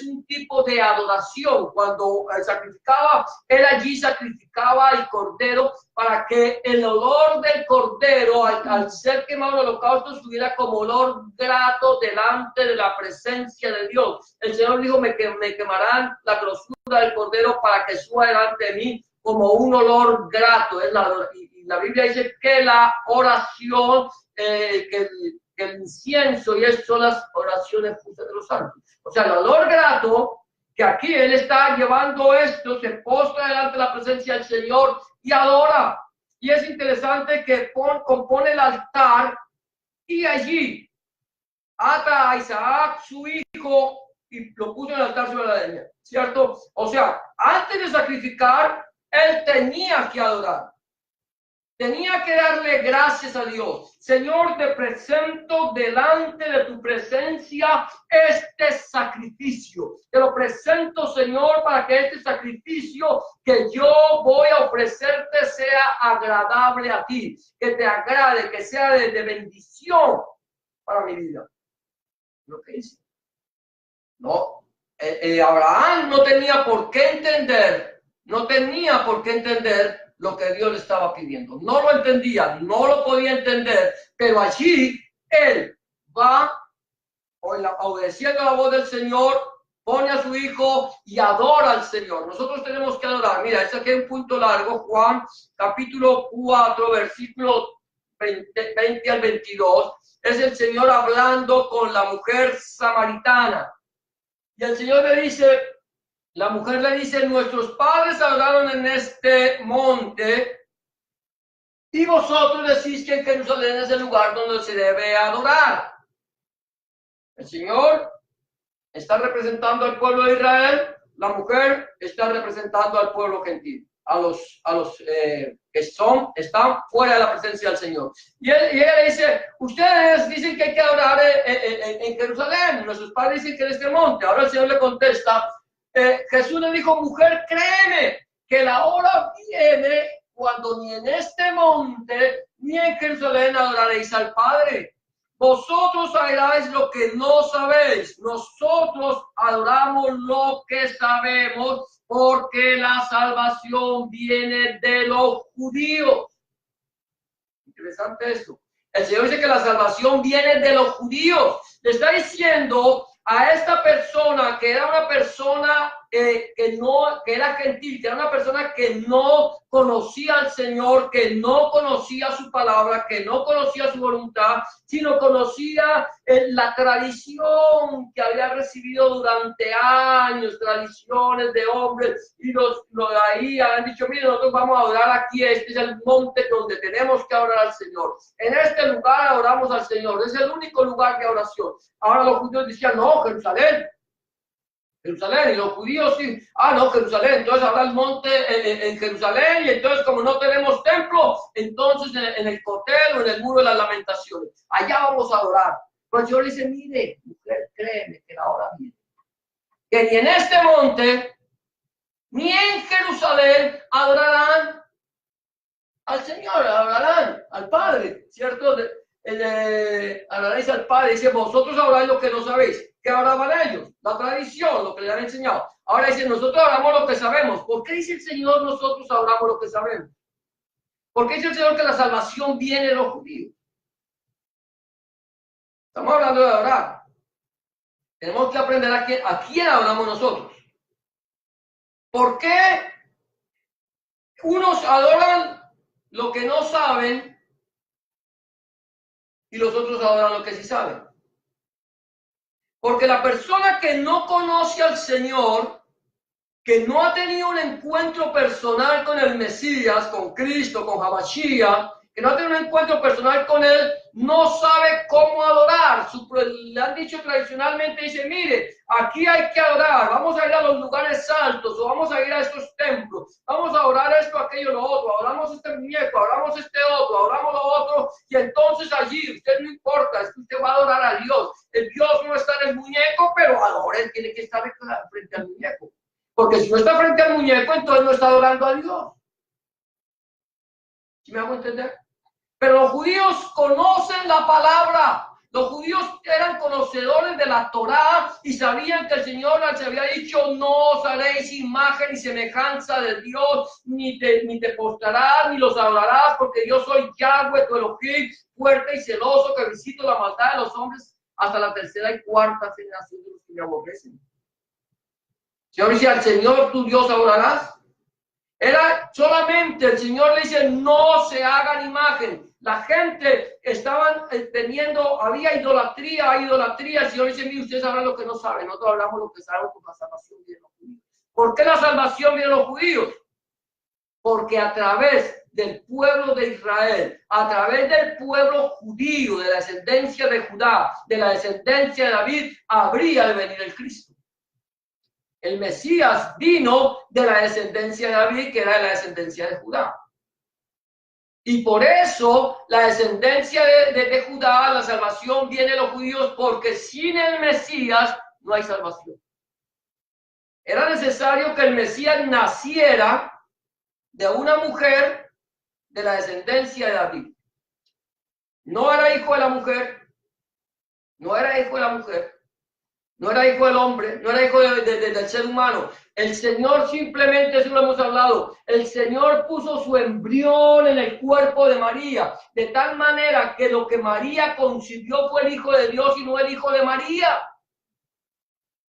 Speaker 1: un tipo de adoración. Cuando sacrificaba, él allí sacrificaba el cordero para que el olor del cordero, al ser quemado en el holocausto, subiera como olor grato delante de la presencia de Dios. El Señor dijo, me quemarán la grosura del cordero para que suba delante de mí como un olor grato. Y la Biblia dice que la oración, que el incienso, y esas son las oraciones justas de los santos. O sea, el olor grato, que aquí él está llevando esto, se postra delante de la presencia del Señor y adora. Y es interesante que compone el altar y allí ata a Isaac, su hijo, y lo puso en el altar sobre la leña, ¿cierto? O sea, antes de sacrificar, él tenía que adorar. Tenía que darle gracias a Dios. Señor, te presento delante de tu presencia este sacrificio. Te lo presento, Señor, para que este sacrificio que yo voy a ofrecerte sea agradable a ti. Que te agrade, que sea de bendición para mi vida. Lo que dice. No, Abraham no tenía por qué entender lo que Dios le estaba pidiendo. No lo entendía, no lo podía entender, pero allí él va obedeciendo la voz del Señor, pone a su hijo y adora al Señor. Nosotros tenemos que adorar. Mira, este aquí es un punto largo, Juan, capítulo 4, versículo 20 al 22. Es el Señor hablando con la mujer samaritana. Y el Señor le dice, la mujer le dice, nuestros padres adoraron en este monte y vosotros decís que en Jerusalén es el lugar donde se debe adorar. El Señor está representando al pueblo de Israel, la mujer está representando al pueblo gentil, a los que están fuera de la presencia del Señor. Y ella le dice, ustedes dicen que hay que adorar en Jerusalén, nuestros padres dicen que en este monte. Ahora el Señor le contesta, Jesús le dijo, mujer, créeme que la hora viene cuando ni en este monte ni en Jerusalén adoraréis al Padre. Vosotros adoráis lo que no sabéis. Nosotros adoramos lo que sabemos, porque la salvación viene de los judíos. Interesante esto. El Señor dice que la salvación viene de los judíos. Le está diciendo a esta persona que era una persona que era gentil, que era una persona que no conocía al Señor, que no conocía su palabra, que no conocía su voluntad, sino conocía la tradición que había recibido durante años, tradiciones de hombres, y los ahí habían dicho, mire, nosotros vamos a adorar aquí, este es el monte donde tenemos que adorar al Señor. En este lugar adoramos al Señor, es el único lugar de oración. Ahora los judíos decían, no, Jerusalén, y los judíos sí, no, Jerusalén, entonces habrá el monte en Jerusalén, y entonces como no tenemos templo, entonces en el Cotel o en el muro de las lamentaciones, allá vamos a adorar. Pues yo le dice, mire, mujer, créeme que la hora viene, que ni en este monte, ni en Jerusalén adorarán al Señor, adorarán al Padre, ¿cierto? Adoraréis al Padre, dice, vosotros adoráis lo que no sabéis. ¿Qué adoraban ellos? La tradición, lo que les han enseñado. Ahora dice, nosotros adoramos lo que sabemos. ¿Por qué dice el Señor, nosotros adoramos lo que sabemos? ¿Por qué dice el Señor que la salvación viene de los judíos? Estamos hablando de adorar. Tenemos que aprender a quién adoramos nosotros. ¿Por qué unos adoran lo que no saben y los otros adoran lo que sí saben? Porque la persona que no conoce al Señor, que no ha tenido un encuentro personal con el Mesías, con Cristo, con Hamashiach, que no ha tenido un encuentro personal con Él, no sabe cómo adorar. Le han dicho tradicionalmente, dice, mire, aquí hay que adorar, vamos a ir a los lugares altos, o vamos a ir a estos templos, vamos a adorar esto, aquello, lo otro, adoramos este muñeco, adoramos este otro, adoramos lo otro, y entonces allí, usted no importa, es que usted va a adorar a Dios. El Dios no está en el muñeco, pero adora, él tiene que estar frente al muñeco. Porque si no está frente al muñeco, entonces no está adorando a Dios. ¿Sí me hago entender? Pero los judíos conocen la palabra. Los judíos eran conocedores de la Torá y sabían que el Señor les había dicho, no os haréis imagen y semejanza de Dios, ni te postrarás, ni los adorarás, porque yo soy Yahweh, tu Elohim, fuerte y celoso, que visito la maldad de los hombres hasta la tercera y cuarta generación de los que me aborrecen. Señor dice, al Señor tu Dios adorarás. Era solamente, el Señor le dice, no se hagan imagen. La gente estaban había idolatría, El Señor dice, mire, ustedes saben lo que no saben. Nosotros hablamos lo que sabemos, porque la salvación viene de los judíos. ¿Por qué la salvación viene de los judíos? Porque a través del pueblo de Israel, a través del pueblo judío, de la descendencia de Judá, de la descendencia de David, habría de venir el Cristo. El Mesías vino de la descendencia de David, que era de la descendencia de Judá. Y por eso la descendencia de Judá, la salvación viene de los judíos, porque sin el Mesías no hay salvación. Era necesario que el Mesías naciera de una mujer de la descendencia de David. No era hijo de la mujer, no era hijo de la mujer. No era hijo del hombre, no era hijo del ser humano. El Señor simplemente, eso lo hemos hablado, el Señor puso su embrión en el cuerpo de María, de tal manera que lo que María concibió fue el Hijo de Dios y no el Hijo de María.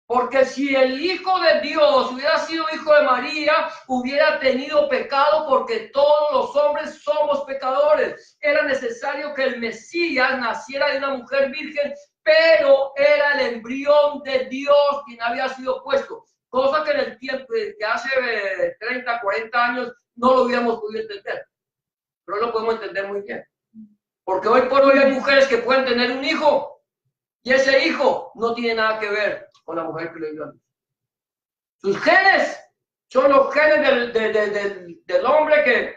Speaker 1: Porque si el Hijo de Dios hubiera sido hijo de María, hubiera tenido pecado, porque todos los hombres somos pecadores. Era necesario que el Mesías naciera de una mujer virgen, pero era el embrión de Dios quien había sido puesto. cosa que en el tiempo, que hace 30, 40 años, no lo hubiéramos podido entender. Pero lo podemos entender muy bien. Porque hoy por hoy hay mujeres que pueden tener un hijo y ese hijo no tiene nada que ver con la mujer que le dio a luz. Sus genes son los genes del hombre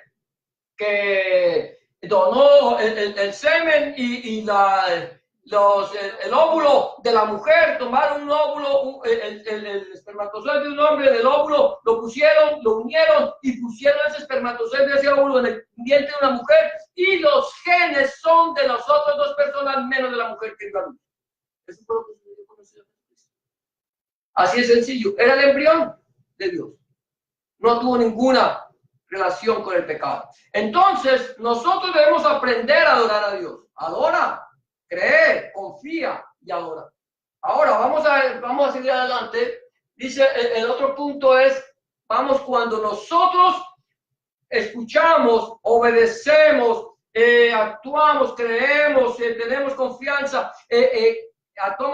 Speaker 1: que donó el semen y el óvulo de la mujer. Tomaron un óvulo, el espermatozoide de un hombre del óvulo, lo pusieron, lo unieron y pusieron ese espermatozoide, ese óvulo en el vientre de una mujer, y los genes son de las otras dos personas menos de la mujer que dio a luz. Eso fue lo que se dio a conocer. Así es sencillo. Era el embrión de Dios. No tuvo ninguna relación con el pecado. Entonces, nosotros debemos aprender a adorar a Dios. Adora, cree, confía y adora. Ahora, vamos a seguir adelante. Dice, el otro punto es, vamos, cuando nosotros escuchamos, obedecemos, actuamos, creemos, tenemos confianza,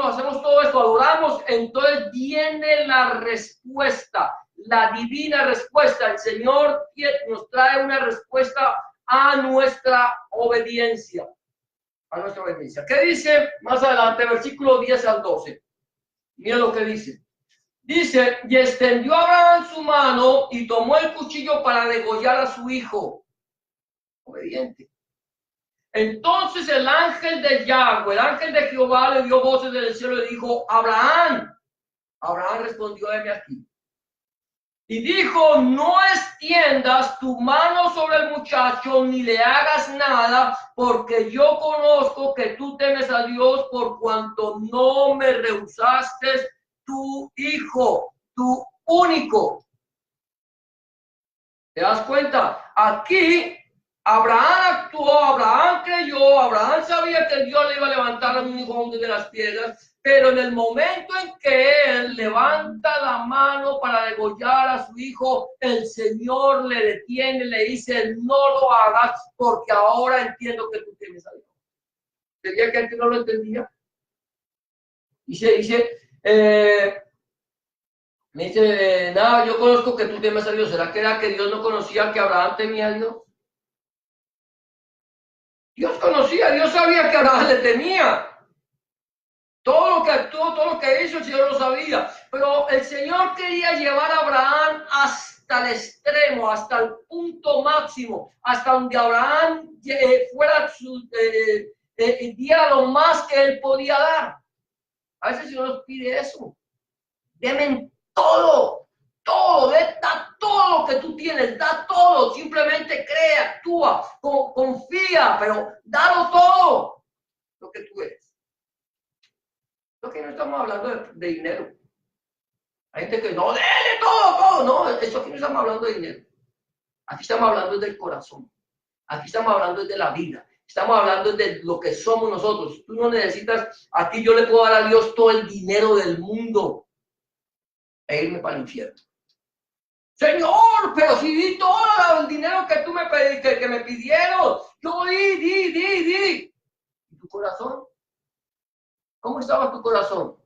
Speaker 1: hacemos todo esto, adoramos, entonces viene la respuesta, la divina respuesta. El Señor nos trae una respuesta a nuestra obediencia. A nuestra obediencia. ¿Qué dice más adelante? Versículo 10 al 12. Mira lo que dice. Dice, y extendió Abraham su mano y tomó el cuchillo para degollar a su hijo. Obediente. Entonces el ángel de Yahweh, el ángel de Jehová, le dio voces del cielo y le dijo, Abraham. Abraham respondió, heme aquí. Y dijo, no extiendas tu mano sobre el muchacho, ni le hagas nada, porque yo conozco que tú temes a Dios, por cuanto no me rehusaste tu hijo, tu único. ¿Te das cuenta? Aquí Abraham actuó, Abraham creyó, Abraham sabía que Dios le iba a levantar a un hijo de las piedras, pero en el momento en que él levanta la mano para degollar a su hijo, el Señor le detiene, le dice, no lo hagas, porque ahora entiendo que tú tienes a Dios. ¿Sería que antes no lo entendía? Me dice, nada, yo conozco que tú temes a Dios. ¿Será que era que Dios no conocía que Abraham temía a Dios? Dios conocía, Dios sabía que Abraham le temía. Todo lo que actuó, todo lo que hizo, el Señor lo sabía. Pero el Señor quería llevar a Abraham hasta el extremo, hasta el punto máximo, hasta donde Abraham fuera diera lo más que él podía dar. A veces el Señor nos pide eso. Deme todo, da todo lo que tú tienes, da todo, simplemente cree, actúa, confía, pero dalo todo lo que tú eres. Aquí no estamos hablando de dinero. Hay gente que no, dele todo, no, esto aquí no estamos hablando de dinero. Aquí estamos hablando del corazón, aquí estamos hablando de la vida. Estamos hablando de lo que somos nosotros. Tú no necesitas, aquí yo le puedo dar a Dios todo el dinero del mundo e irme para el infierno. Señor, pero si di todo el dinero que tú me pediste, que me pidieron, yo di. ¿Y tu corazón? ¿Cómo estaba tu corazón?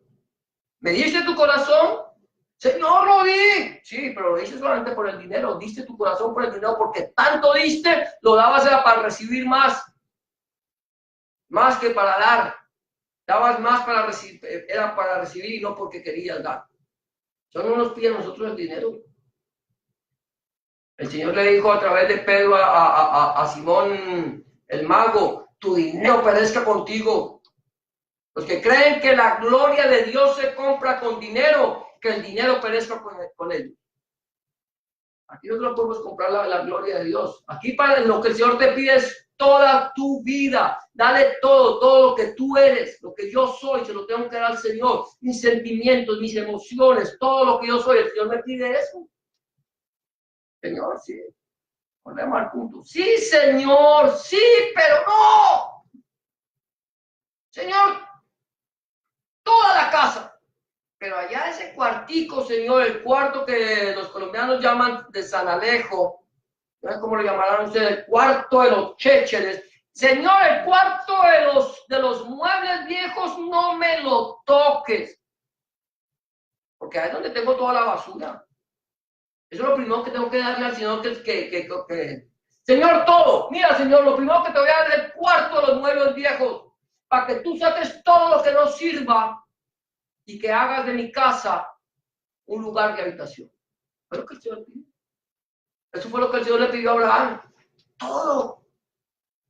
Speaker 1: ¿Me diste tu corazón? Señor, lo di. Sí, pero lo diste solamente por el dinero. Diste tu corazón por el dinero porque tanto diste, lo dabas era para recibir más que para dar. Dabas más para recibir, era para recibir y no porque querías dar. Eso no nos pide a nosotros el dinero. El Señor le dijo a través de Pedro a Simón el mago, tu dinero perezca contigo. Los que creen que la gloria de Dios se compra con dinero, que el dinero perezca con ellos. Aquí nosotros podemos comprar la gloria de Dios. Aquí para lo que el Señor te pide es toda tu vida. Dale todo lo que tú eres, lo que yo soy, se lo tengo que dar al Señor. Mis sentimientos, mis emociones, todo lo que yo soy. El Señor me pide eso. Señor, sí. Volvemos al punto. Sí, Señor, sí, pero no. Señor, toda la casa. Pero allá ese cuartico, Señor, el cuarto que los colombianos llaman de San Alejo, no sé cómo lo llamarán ustedes, el cuarto de los chécheres. Señor, el cuarto de los muebles viejos, no me lo toques. porque ahí es donde tengo toda la basura. Eso es lo primero que tengo que darle al Señor, Señor, todo. Mira, Señor, lo primero que te voy a dar es el cuarto de los muebles viejos, para que tú saques todo lo que no sirva y que hagas de mi casa un lugar de habitación. Fue lo que el Señor pidió. Eso fue lo que el Señor le pidió a Abraham. Todo,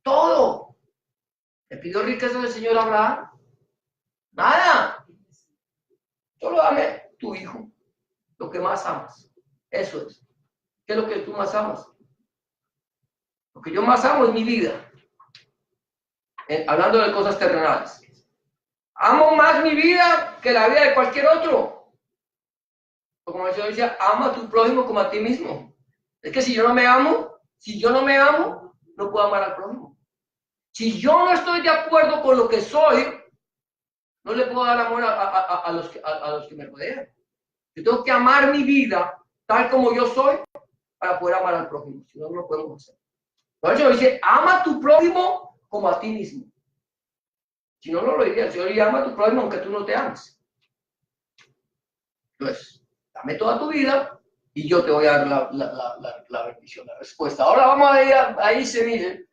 Speaker 1: todo. ¿Le pidió riqueza del Señor a Abraham? Nada. Solo dame tu hijo, lo que más amas. Eso es. ¿Qué es lo que tú más amas? Lo que yo más amo es mi vida. Hablando de cosas terrenales. Amo más mi vida que la vida de cualquier otro. O como el Señor decía, ama a tu prójimo como a ti mismo. Es que si yo no me amo, no puedo amar al prójimo. Si yo no estoy de acuerdo con lo que soy, no le puedo dar amor a los que me rodean. Yo tengo que amar mi vida tal como yo soy para poder amar al prójimo. Si no, no lo podemos hacer. Por eso dice, ama a tu prójimo como a ti mismo. Si no, no lo diría. El Señor dice, ama a tu prójimo aunque tú no te ames. Entonces, dame toda tu vida y yo te voy a dar la bendición, la respuesta. Ahora vamos a ir ahí se miren.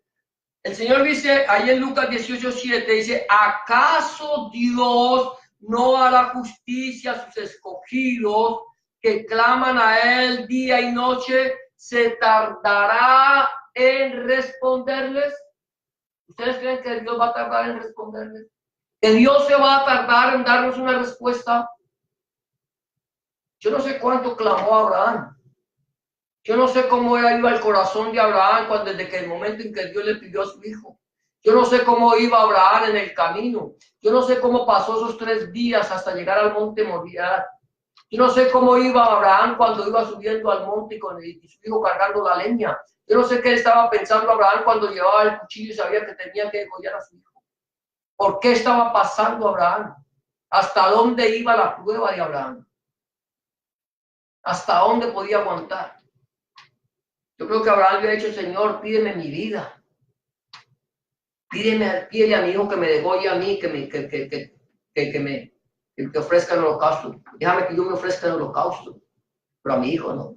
Speaker 1: El Señor dice, ahí en Lucas 18:7, dice, ¿acaso Dios no hará justicia a sus escogidos que claman a Él día y noche? ¿Se tardará en responderles? ¿Ustedes creen que Dios va a tardar en responderles? ¿Que Dios se va a tardar en darnos una respuesta? Yo no sé cuánto clamó Abraham. Yo no sé cómo iba el corazón de Abraham desde que el momento en que Dios le pidió a su hijo. Yo no sé cómo iba Abraham en el camino. Yo no sé cómo pasó esos 3 días hasta llegar al monte Moriah. Yo no sé cómo iba Abraham cuando iba subiendo al monte con su hijo cargando la leña. Yo no sé qué estaba pensando Abraham cuando llevaba el cuchillo y sabía que tenía que degollar a su hijo. ¿Por qué estaba pasando Abraham? ¿Hasta dónde iba la prueba de Abraham? ¿Hasta dónde podía aguantar? Yo creo que Abraham le ha dicho, Señor, pídeme mi vida. Pídele a mi hijo que me degolle a mí, que me ofrezca el holocausto. Déjame que yo me ofrezca el holocausto. Pero a mi hijo no.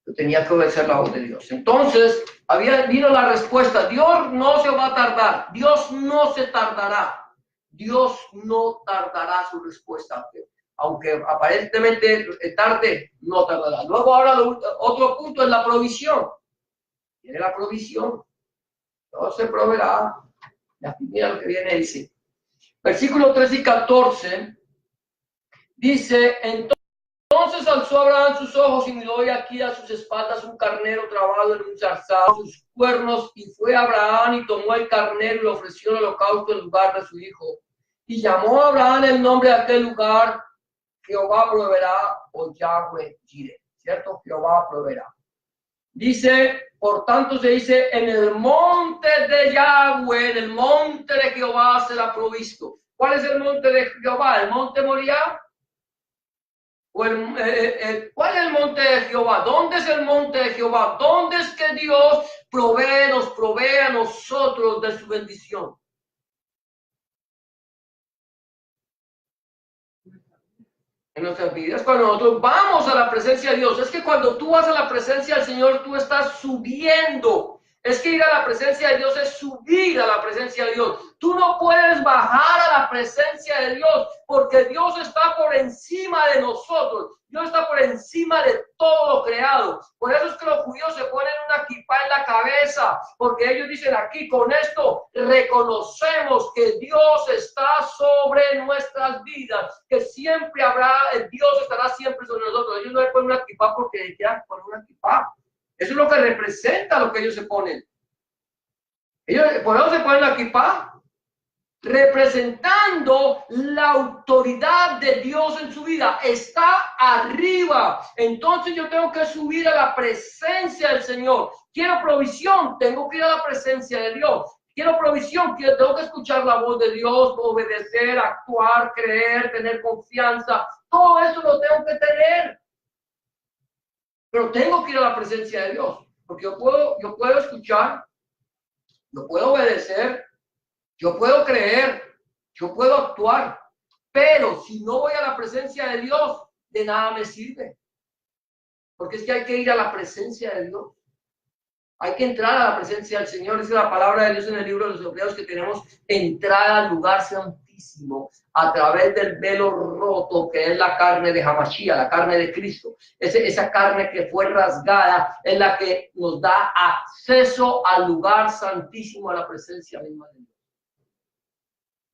Speaker 1: Yo tenía que obedecer la voz de Dios. Entonces, vino la respuesta. Dios no se va a tardar. Dios no se tardará. Dios no tardará su respuesta. Aunque aparentemente tarde, no tardará. Luego ahora otro punto es la provisión. Tiene la provisión. Todo se proveerá. Mira lo que viene, dice. Versículos 13 y 14. Dice, entonces alzó Abraham sus ojos y miró y aquí a sus espaldas un carnero trabado en un zarzal, sus cuernos, y fue Abraham y tomó el carnero y lo ofreció en holocausto en lugar de su hijo. Y llamó a Abraham el nombre de aquel lugar, Jehová proveerá, o Yahweh Jireh, ¿cierto? Jehová proveerá. Dice, por tanto se dice, en el monte de Yahweh, en el monte de Jehová será provisto. ¿Cuál es el monte de Jehová? ¿El monte Moriah? ¿Cuál es el monte de Jehová? ¿Dónde es el monte de Jehová? ¿Dónde es que Dios nos provee a nosotros de su bendición? En nuestras vidas, cuando nosotros vamos a la presencia de Dios. Es que cuando tú vas a la presencia del Señor, tú estás subiendo. Es que ir a la presencia de Dios es subir a la presencia de Dios. Tú no puedes bajar a la presencia de Dios porque Dios está por encima de nosotros. Dios está por encima de todo lo creado. Por eso es que los judíos se ponen una kipá en la cabeza, porque ellos dicen aquí, con esto reconocemos que Dios está sobre nuestras vidas, que siempre Dios estará siempre sobre nosotros. Ellos no le ponen una kipá porque quieran poner una kipá. Eso es lo que representa lo que ellos se ponen. Por eso se ponen la kipá, representando la autoridad de Dios en su vida. Está arriba. Entonces yo tengo que subir a la presencia del Señor. Quiero provisión, tengo que ir a la presencia de Dios. Quiero provisión, tengo que escuchar la voz de Dios, obedecer, actuar, creer, tener confianza. Todo eso lo tengo que tener. Pero tengo que ir a la presencia de Dios, porque yo puedo escuchar, yo puedo obedecer, yo puedo creer, yo puedo actuar, Pero si no voy a la presencia de Dios, de nada me sirve. Porque es que hay que ir a la presencia de Dios. Hay que entrar a la presencia del Señor. Esa es la palabra de Dios en el libro de los Hebreos, que tenemos entrada al lugar santísimo a través del velo roto, que es la carne de Hamashiach, la carne de Cristo. Esa carne que fue rasgada es la que nos da acceso al lugar santísimo, a la presencia misma de Dios.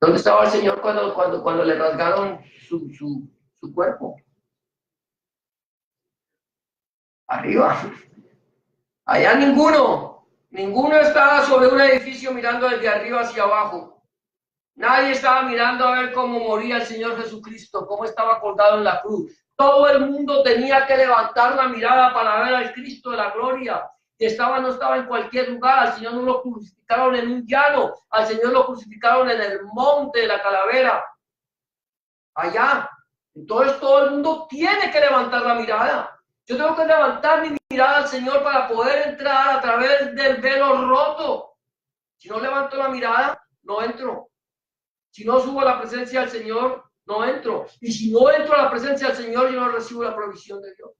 Speaker 1: ¿Dónde estaba el Señor cuando le rasgaron su cuerpo? Arriba. Allá ninguno estaba sobre un edificio mirando desde arriba hacia abajo. Nadie estaba mirando a ver cómo moría el Señor Jesucristo, cómo estaba colgado en la cruz. Todo el mundo tenía que levantar la mirada para ver al Cristo de la gloria. Que no estaba en cualquier lugar. Al Señor no lo crucificaron en un llano, al Señor lo crucificaron en el monte de la calavera. Allá. Entonces todo el mundo tiene que levantar la mirada. Yo tengo que levantar mi mirada al Señor para poder entrar a través del velo roto. Si no levanto la mirada, no entro. Si no subo a la presencia del Señor, no entro. Y si no entro a la presencia del Señor, yo no recibo la provisión de Dios.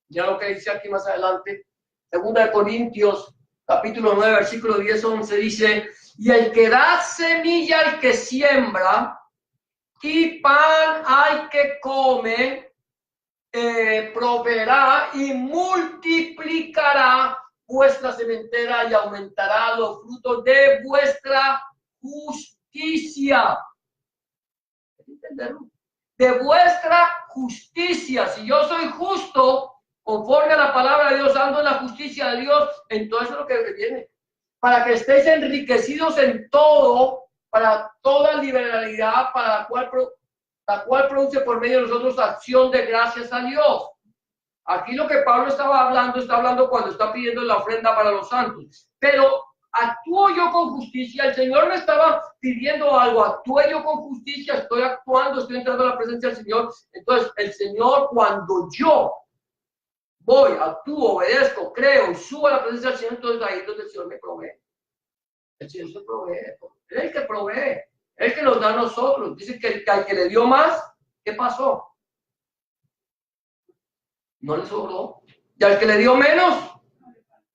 Speaker 1: Ya lo que dice aquí más adelante, 2 Corintios, capítulo 9, versículo 10-11, dice: y el que da semilla al que siembra, y pan al que come, proveerá y multiplicará vuestra sementera y aumentará los frutos de vuestra justicia. De vuestra justicia. Si yo soy justo, conforme a la palabra de Dios, ando en la justicia de Dios, entonces es lo que viene. Para que estéis enriquecidos en todo, para toda liberalidad, para la cual produce por medio de nosotros acción de gracias a Dios. Aquí lo que Pablo está hablando cuando está pidiendo la ofrenda para los santos. Pero actúo yo con justicia. El Señor me estaba pidiendo algo. Actúo yo con justicia. Estoy actuando, estoy entrando a la presencia del Señor. Entonces, el Señor, cuando yo voy, actúo, obedezco, creo y subo a la presencia del Señor, entonces ahí es donde el Señor me provee. El Señor se provee. Él es el que provee. Él es el que nos da a nosotros. Dice que al que le dio más, ¿qué pasó? No le sobró. Y al que le dio menos,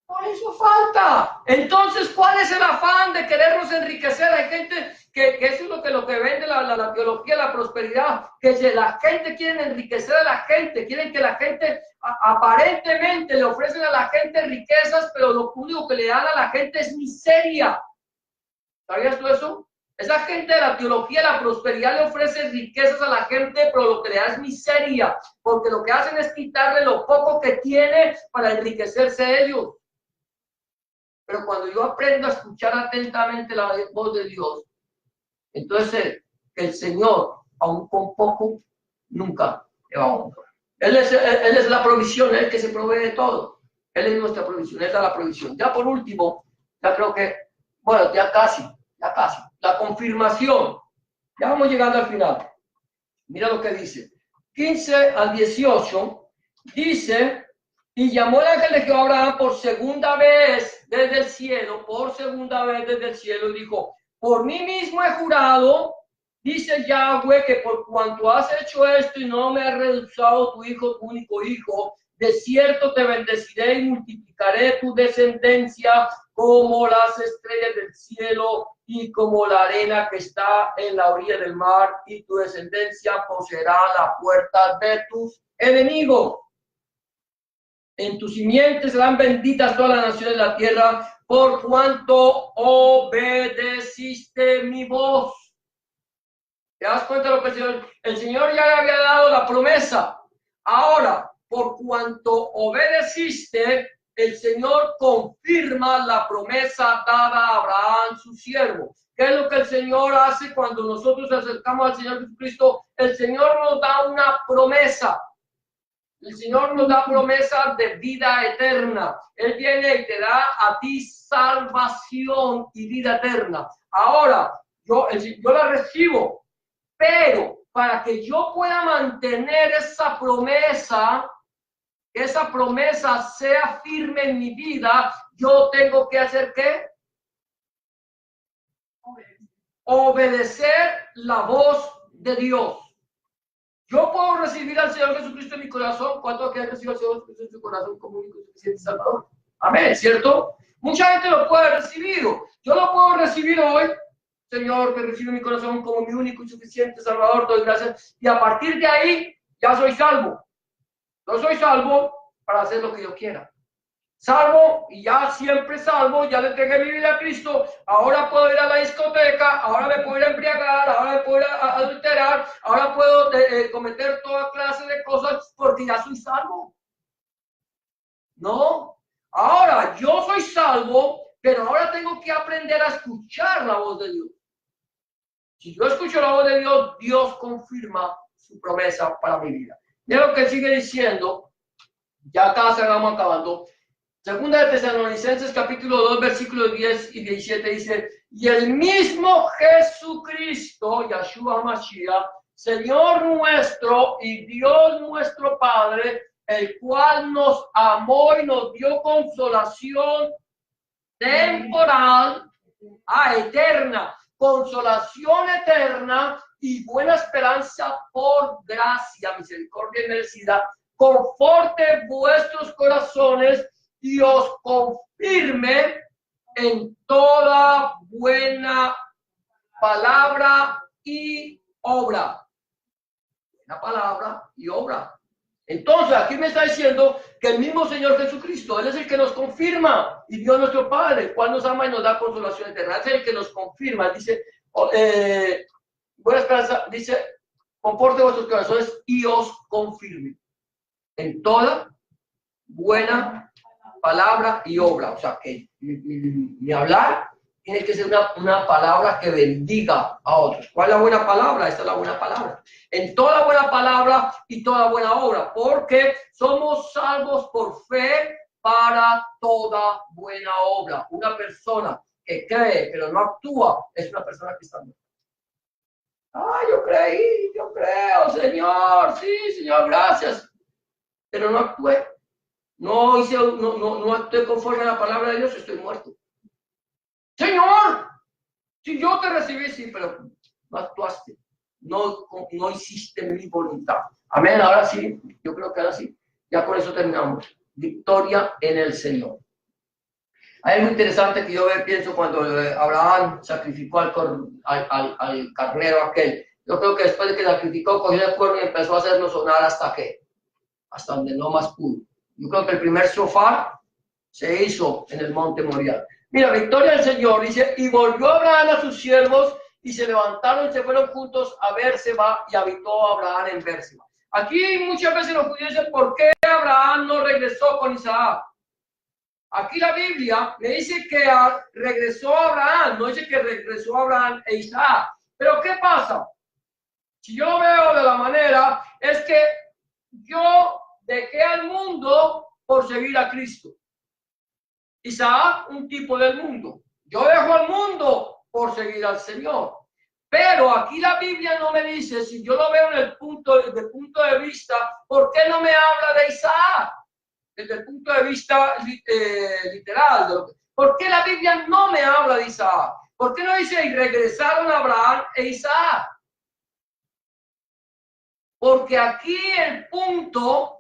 Speaker 1: no le hizo falta. Entonces, ¿cuál es el afán de querernos enriquecer? Hay gente que eso es lo que vende la teología de la prosperidad, que la gente quiere enriquecer a la gente, quieren que la gente aparentemente le ofrecen a la gente riquezas, pero lo único que le dan a la gente es miseria. ¿Sabías tú eso? Esa gente de la teología de la prosperidad le ofrece riquezas a la gente, pero lo que le da es miseria, porque lo que hacen es quitarle lo poco que tiene para enriquecerse ellos. Pero cuando yo aprendo a escuchar atentamente la voz de Dios, entonces el Señor, aun con poco, nunca le va a honrar. Él es la provisión, Él que se provee de todo. Él es nuestra provisión, Él da la provisión. Ya por último, ya creo que, bueno, ya casi. La confirmación. Ya vamos llegando al final. Mira lo que dice. 15-18 dice: y llamó el ángel de Jehová a Abraham por segunda vez desde el cielo, y dijo: por mí mismo he jurado, dice Yahweh, que por cuanto has hecho esto y no me has rehusado tu hijo, tu único hijo, de cierto te bendeciré y multiplicaré tu descendencia como las estrellas del cielo y como la arena que está en la orilla del mar, y tu descendencia poseerá la puerta de tus enemigos. En tus simientes serán benditas todas las naciones de la tierra, por cuanto obedeciste mi voz. ¿Te das cuenta de lo que el Señor ya le había dado la promesa? Ahora, por cuanto obedeciste, el Señor confirma la promesa dada a Abraham, su siervo. ¿Qué es lo que el Señor hace cuando nosotros nos acercamos al Señor Jesucristo? El Señor nos da una promesa. El Señor nos da promesa de vida eterna. Él viene y te da a ti salvación y vida eterna. Ahora, yo la recibo, pero para que yo pueda mantener esa promesa sea firme en mi vida, yo tengo que hacer ¿qué? Obedecer la voz de Dios. Yo puedo recibir al Señor Jesucristo en mi corazón. ¿Cuántos quieren recibir al Señor Jesucristo en su corazón como único y suficiente Salvador? Amén, ¿cierto? Mucha gente lo puede recibir. Yo lo puedo recibir hoy. Señor, que recibe mi corazón como mi único y suficiente Salvador. Doy gracias. Y a partir de ahí, ya soy salvo. No soy salvo para hacer lo que yo quiera. Salvo y ya siempre salvo, ya le entregué mi vida a Cristo, ahora puedo ir a la discoteca, ahora me puedo ir a embriagar, ahora me puedo ir a adulterar, ahora puedo cometer toda clase de cosas porque ya soy salvo. No, ahora yo soy salvo, pero ahora tengo que aprender a escuchar la voz de Dios. Si yo escucho la voz de Dios, Dios confirma su promesa para mi vida. Mira lo que sigue diciendo, ya casi vamos acabando. Segunda de Tesalonicenses capítulo 2 versículos 10 y 17 dice: y el mismo Jesucristo, Yahshua Mashiach, Señor nuestro y Dios nuestro Padre, el cual nos amó y nos dio consolación temporal a eterna, consolación eterna y buena esperanza por gracia, misericordia y merecida, conforte vuestros corazones y os confirme en toda buena palabra y obra. Buena palabra y obra. Entonces, aquí me está diciendo que el mismo Señor Jesucristo, Él es el que nos confirma, y Dios nuestro Padre, el cual nos ama y nos da consolación eterna, es el que nos confirma. Dice, buena esperanza, dice, conforte vuestros corazones y os confirme en toda buena palabra y obra. O sea, que mi hablar tiene que ser una palabra que bendiga a otros. ¿Cuál es la buena palabra? Esta es la buena palabra. En toda buena palabra y toda buena obra, porque somos salvos por fe para toda buena obra. Una persona que cree pero no actúa es una persona que está muerta. Yo creí, yo creo, Señor, sí, Señor, gracias, pero no actué. No actué conforme a la palabra de Dios, estoy muerto. Señor, si yo te recibí, sí, pero no actuaste, no hiciste mi voluntad. Amén, ahora sí, yo creo que ahora sí, ya con eso terminamos. Victoria en el Señor. Hay algo interesante que yo pienso cuando Abraham sacrificó al carnero aquel. Yo creo que después de que sacrificó, cogió el cuerno y empezó a hacerlo sonar hasta donde no más pudo. Yo creo que el primer shofar se hizo en el monte Moriah. Mira, victoria del Señor, dice, y volvió Abraham a sus siervos y se levantaron y se fueron juntos a Bérseba y habitó Abraham en Bérseba. Aquí muchas veces los judíos dicen, ¿por qué Abraham no regresó con Isaac? Aquí la Biblia me dice que regresó Abraham, no dice que regresó Abraham e Isaac. Pero ¿qué pasa? Si yo veo de la manera, es que yo dejé al mundo por seguir a Cristo. Isaac, un tipo del mundo. Yo dejo al mundo por seguir al Señor. Pero aquí la Biblia no me dice, si yo lo veo desde el punto de vista, ¿por qué no me habla de Isaac? Desde el punto de vista literal. ¿Por qué la Biblia no me habla de Isaac? ¿Por qué no dice, y regresaron Abraham e Isaac? Porque aquí el punto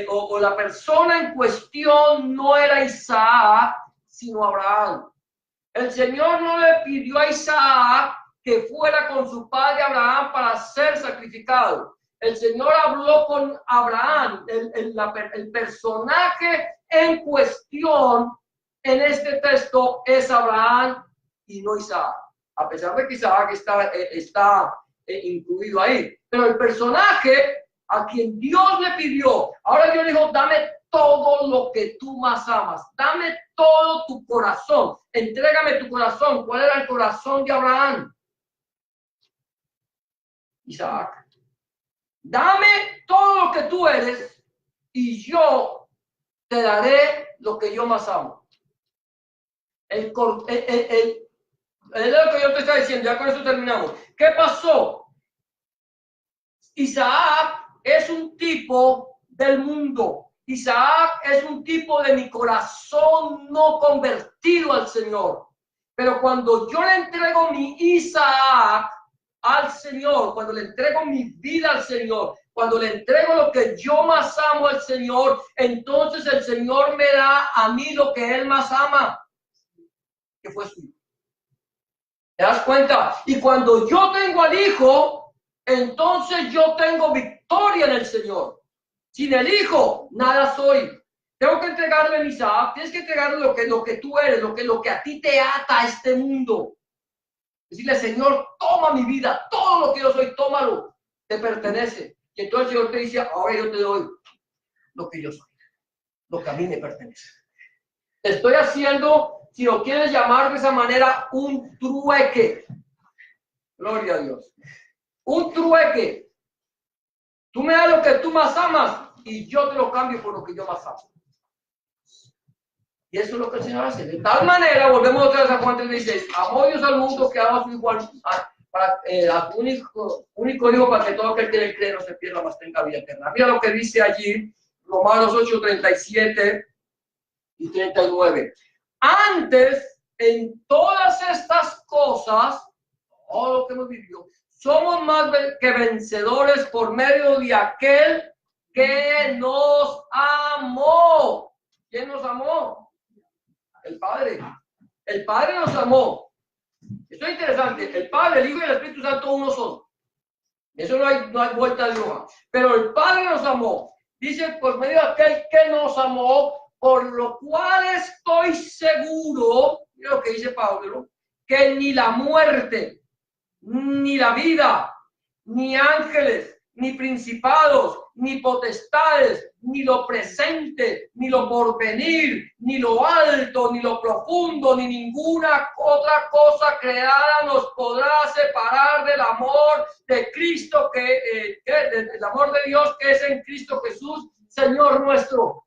Speaker 1: o la persona en cuestión no era Isaac, sino Abraham. El Señor no le pidió a Isaac que fuera con su padre Abraham para ser sacrificado. El Señor habló con Abraham. El personaje en cuestión en este texto es Abraham y no Isaac. A pesar de que Isaac está incluido ahí. Pero el personaje a quien Dios le pidió, ahora Dios dijo, dame todo lo que tú más amas, dame todo tu corazón, entrégame tu corazón. ¿Cuál era el corazón de Abraham? Isaac. Dame todo lo que tú eres y yo te daré lo que yo más amo. Es lo que yo te estaba diciendo, ya con eso terminamos. ¿Qué pasó? Isaac es un tipo del mundo. Isaac es un tipo de mi corazón no convertido al Señor. Pero cuando yo le entrego mi Isaac, al Señor, cuando le entrego mi vida al Señor, cuando le entrego lo que yo más amo al Señor, entonces el Señor me da a mí lo que Él más ama, que fue su Hijo. ¿Te das cuenta? Y cuando yo tengo al Hijo, entonces yo tengo victoria en el Señor. Sin el Hijo, nada soy. Tengo que entregarle mis actos, tienes que entregarle lo que tú eres, lo que a ti te ata a este mundo. Decirle, Señor, toma mi vida, todo lo que yo soy, tómalo, te pertenece. Y entonces el Señor te dice, ahora yo te doy lo que yo soy, lo que a mí me pertenece. Estoy haciendo, si lo quieres llamar de esa manera, un trueque. Gloria a Dios. Un trueque. Tú me das lo que tú más amas y yo te lo cambio por lo que yo más amo. Y eso es lo que el Señor hace. De tal manera, volvemos otra vez a Juan 3:16, amó Dios al mundo que ama a su igual, a su único hijo para que todo aquel que le cree no se pierda, mas tenga vida eterna. Mira lo que dice allí, Romanos 8:37 y 39. Antes, en todas estas cosas, todo lo que hemos vivido, somos más que vencedores por medio de aquel que nos amó. ¿Quién nos amó? El Padre. El Padre nos amó. Esto es interesante. El Padre, el Hijo y el Espíritu Santo uno son. Eso no hay vuelta de hoja. Pero el Padre nos amó. Dice, por medio de aquel que nos amó, por lo cual estoy seguro, mira lo que dice Pablo, que ni la muerte, ni la vida, ni ángeles, ni principados, ni potestades, ni lo presente, ni lo porvenir, ni lo alto, ni lo profundo, ni ninguna otra cosa creada nos podrá separar del amor de Cristo, del amor de Dios que es en Cristo Jesús, Señor nuestro.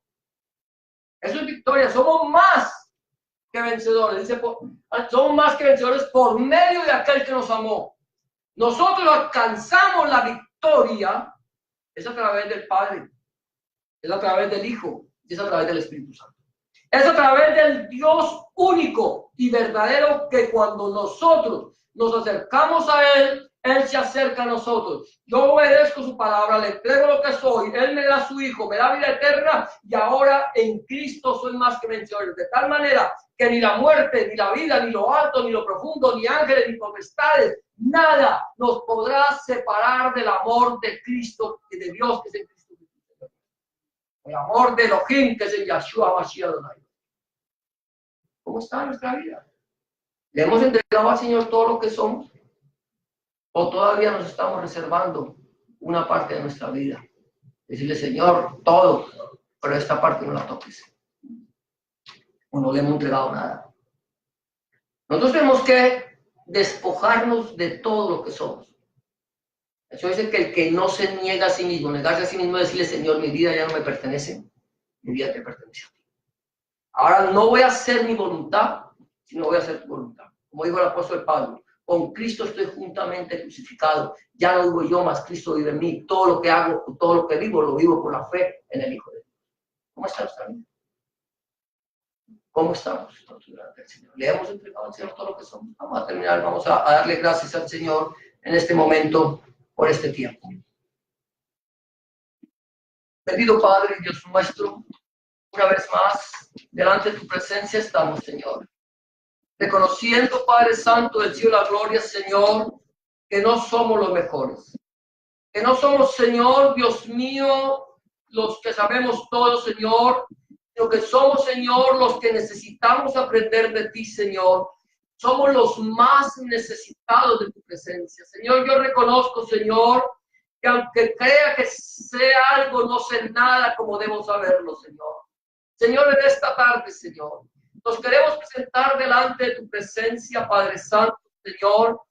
Speaker 1: Eso es victoria. Somos más que vencedores. Dice, somos más que vencedores por medio de aquel que nos amó. Nosotros alcanzamos la victoria, es a través del Padre, es a través del Hijo, y es a través del Espíritu Santo. Es a través del Dios único y verdadero que cuando nosotros nos acercamos a Él, Él se acerca a nosotros. Yo obedezco su palabra, le entrego lo que soy, Él me da su Hijo, me da vida eterna y ahora en Cristo soy más que vencedor. De tal manera que ni la muerte, ni la vida, ni lo alto, ni lo profundo, ni ángeles, ni potestades, nada nos podrá separar del amor de Cristo y de Dios que es en Cristo. El amor de Elohim que es en Yahshua Mashiach. ¿Cómo está nuestra vida? ¿Le hemos entregado al Señor todo lo que somos? ¿O todavía nos estamos reservando una parte de nuestra vida? Decirle, Señor, todo, pero esta parte no la toques. O no le hemos entregado nada. Nosotros tenemos que despojarnos de todo lo que somos. Eso dice que el que no se niega a sí mismo, negarse a sí mismo, decirle, Señor, mi vida ya no me pertenece, mi vida te pertenece a ti. Ahora no voy a hacer mi voluntad, sino voy a hacer tu voluntad. Como dijo el apóstol Pablo, con Cristo estoy juntamente crucificado. Ya no vivo yo, más Cristo vive en mí. Todo lo que hago, todo lo que vivo, lo vivo por la fe en el Hijo de Dios. ¿Cómo está nuestra vida? ¿Cómo estamos delante del Señor? ¿Le hemos entregado al Señor todo lo que somos? Vamos a terminar, vamos a darle gracias al Señor en este momento por este tiempo. Bendito Padre, Dios nuestro, una vez más, delante de tu presencia estamos, Señor. Reconociendo, Padre Santo del cielo, la gloria, Señor, que no somos los mejores. Que no somos, Señor, Dios mío, los que sabemos todo, Señor, sino que somos, Señor, los que necesitamos aprender de ti, Señor. Somos los más necesitados de tu presencia. Señor, yo reconozco, Señor, que aunque crea que sé algo, no sé nada como debo saberlo, Señor. Señor, en esta tarde, Señor, nos queremos presentar delante de tu presencia, Padre Santo, Señor.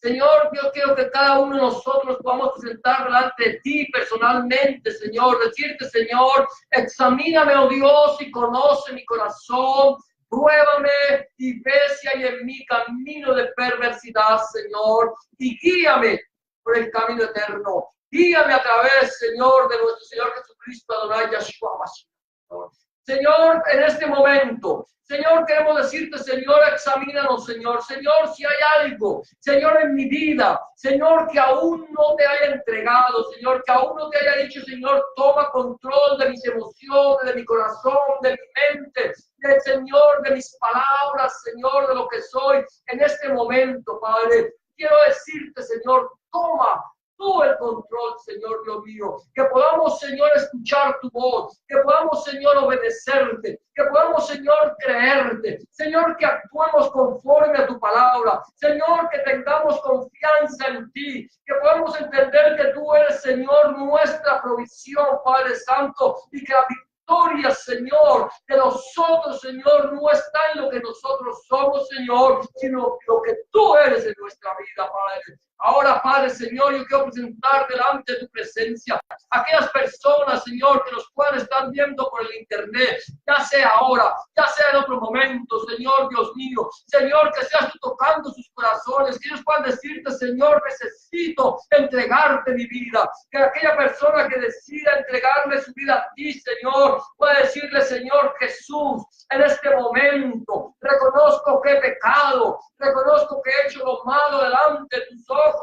Speaker 1: Señor, yo quiero que cada uno de nosotros podamos presentar delante de ti personalmente, Señor. Decirte, Señor, examíname, oh Dios, y conoce mi corazón. Pruébame y ve si hay en mí camino de perversidad, Señor. Y guíame por el camino eterno. Guíame a través, Señor, de nuestro Señor Jesucristo, Adonai Yahshua Mashiach. Señor, en este momento, Señor, queremos decirte, Señor, examínanos, Señor. Señor, si hay algo, Señor, en mi vida, Señor, que aún no te haya entregado, Señor, que aún no te haya dicho, Señor, toma control de mis emociones, de mi corazón, de mi mente, del Señor, de mis palabras, Señor, de lo que soy en este momento, Padre. Quiero decirte, Señor, toma tú el control, Señor Dios mío, que podamos, Señor, escuchar tu voz, que podamos, Señor, obedecerte, que podamos, Señor, creerte, Señor, que actuemos conforme a tu palabra, Señor, que tengamos confianza en ti, que podamos entender que tú eres, Señor, nuestra provisión, Padre Santo, y que la victoria, Señor, de nosotros, Señor, no está en lo que nosotros somos, Señor, sino lo que tú eres en nuestra vida, Padre. Ahora, Padre, Señor, yo quiero presentar delante de tu presencia a aquellas personas, Señor, que nos puedan estar viendo por el internet, ya sea ahora, ya sea en otro momento, Señor Dios mío. Señor, que seas tú tocando sus corazones, que ellos puedan decirte, Señor, necesito entregarte mi vida. Que aquella persona que decida entregarle su vida a ti, Señor, pueda decirle, Señor Jesús, en este momento, reconozco que he pecado, reconozco que he hecho lo malo delante de tus ojos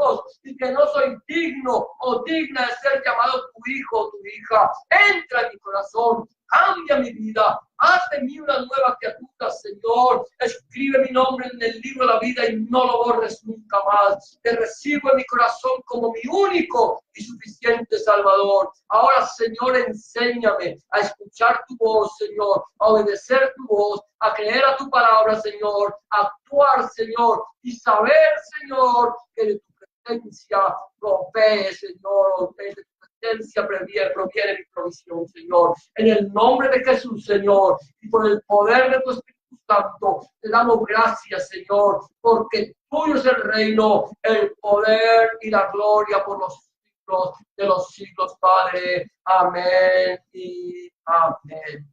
Speaker 1: y que no soy digno o digna de ser llamado tu hijo o tu hija. Entra en mi corazón, cambia mi vida, haz de mí una nueva criatura, Señor. Escribe mi nombre en el libro de la vida y no lo borres nunca más. Te recibo en mi corazón como mi único y suficiente Salvador. Ahora, Señor, enséñame a escuchar tu voz, Señor, a obedecer tu voz, a creer a tu palabra, Señor, a actuar, Señor, y saber, Señor, que de tu presencia provee, Señor, de tu presencia proviene mi provisión, Señor. En el nombre de Jesús, Señor, y por el poder de tu Espíritu Santo, te damos gracias, Señor, porque tuyo es el reino, el poder y la gloria por los siglos de los siglos, Padre. Amén y amén.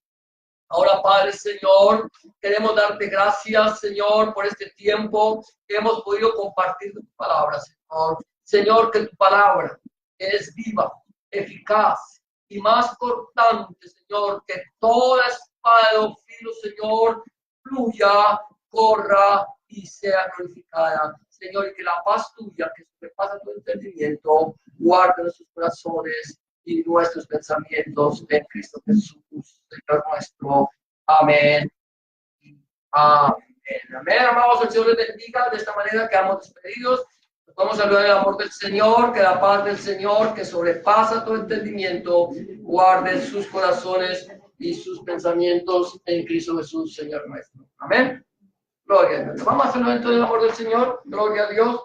Speaker 1: Ahora, Padre, Señor, queremos darte gracias, Señor, por este tiempo que hemos podido compartir tu palabra, Señor. Señor, que tu palabra es viva, eficaz y más cortante, Señor, que toda espada de dos filos, Señor, fluya, corra y sea glorificada. Señor, y que la paz tuya, que sobrepasa tu entendimiento, guarde nuestros corazones y nuestros pensamientos en Cristo Jesús, Señor nuestro. Amén. Amén. Amén. Amados, el Señor les bendiga. De esta manera quedamos despedidos. Nos vamos a hablar del amor del Señor, que la paz del Señor, que sobrepasa todo entendimiento, guarde sus corazones y sus pensamientos en Cristo Jesús, Señor nuestro. Amén. Gloria a Dios. Vamos a hacerlo dentro del amor del Señor. Gloria a Dios.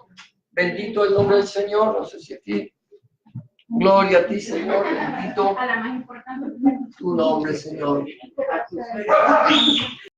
Speaker 1: Bendito el nombre del Señor. No sé si aquí. Gloria a ti, Señor, bendito tu nombre, Señor.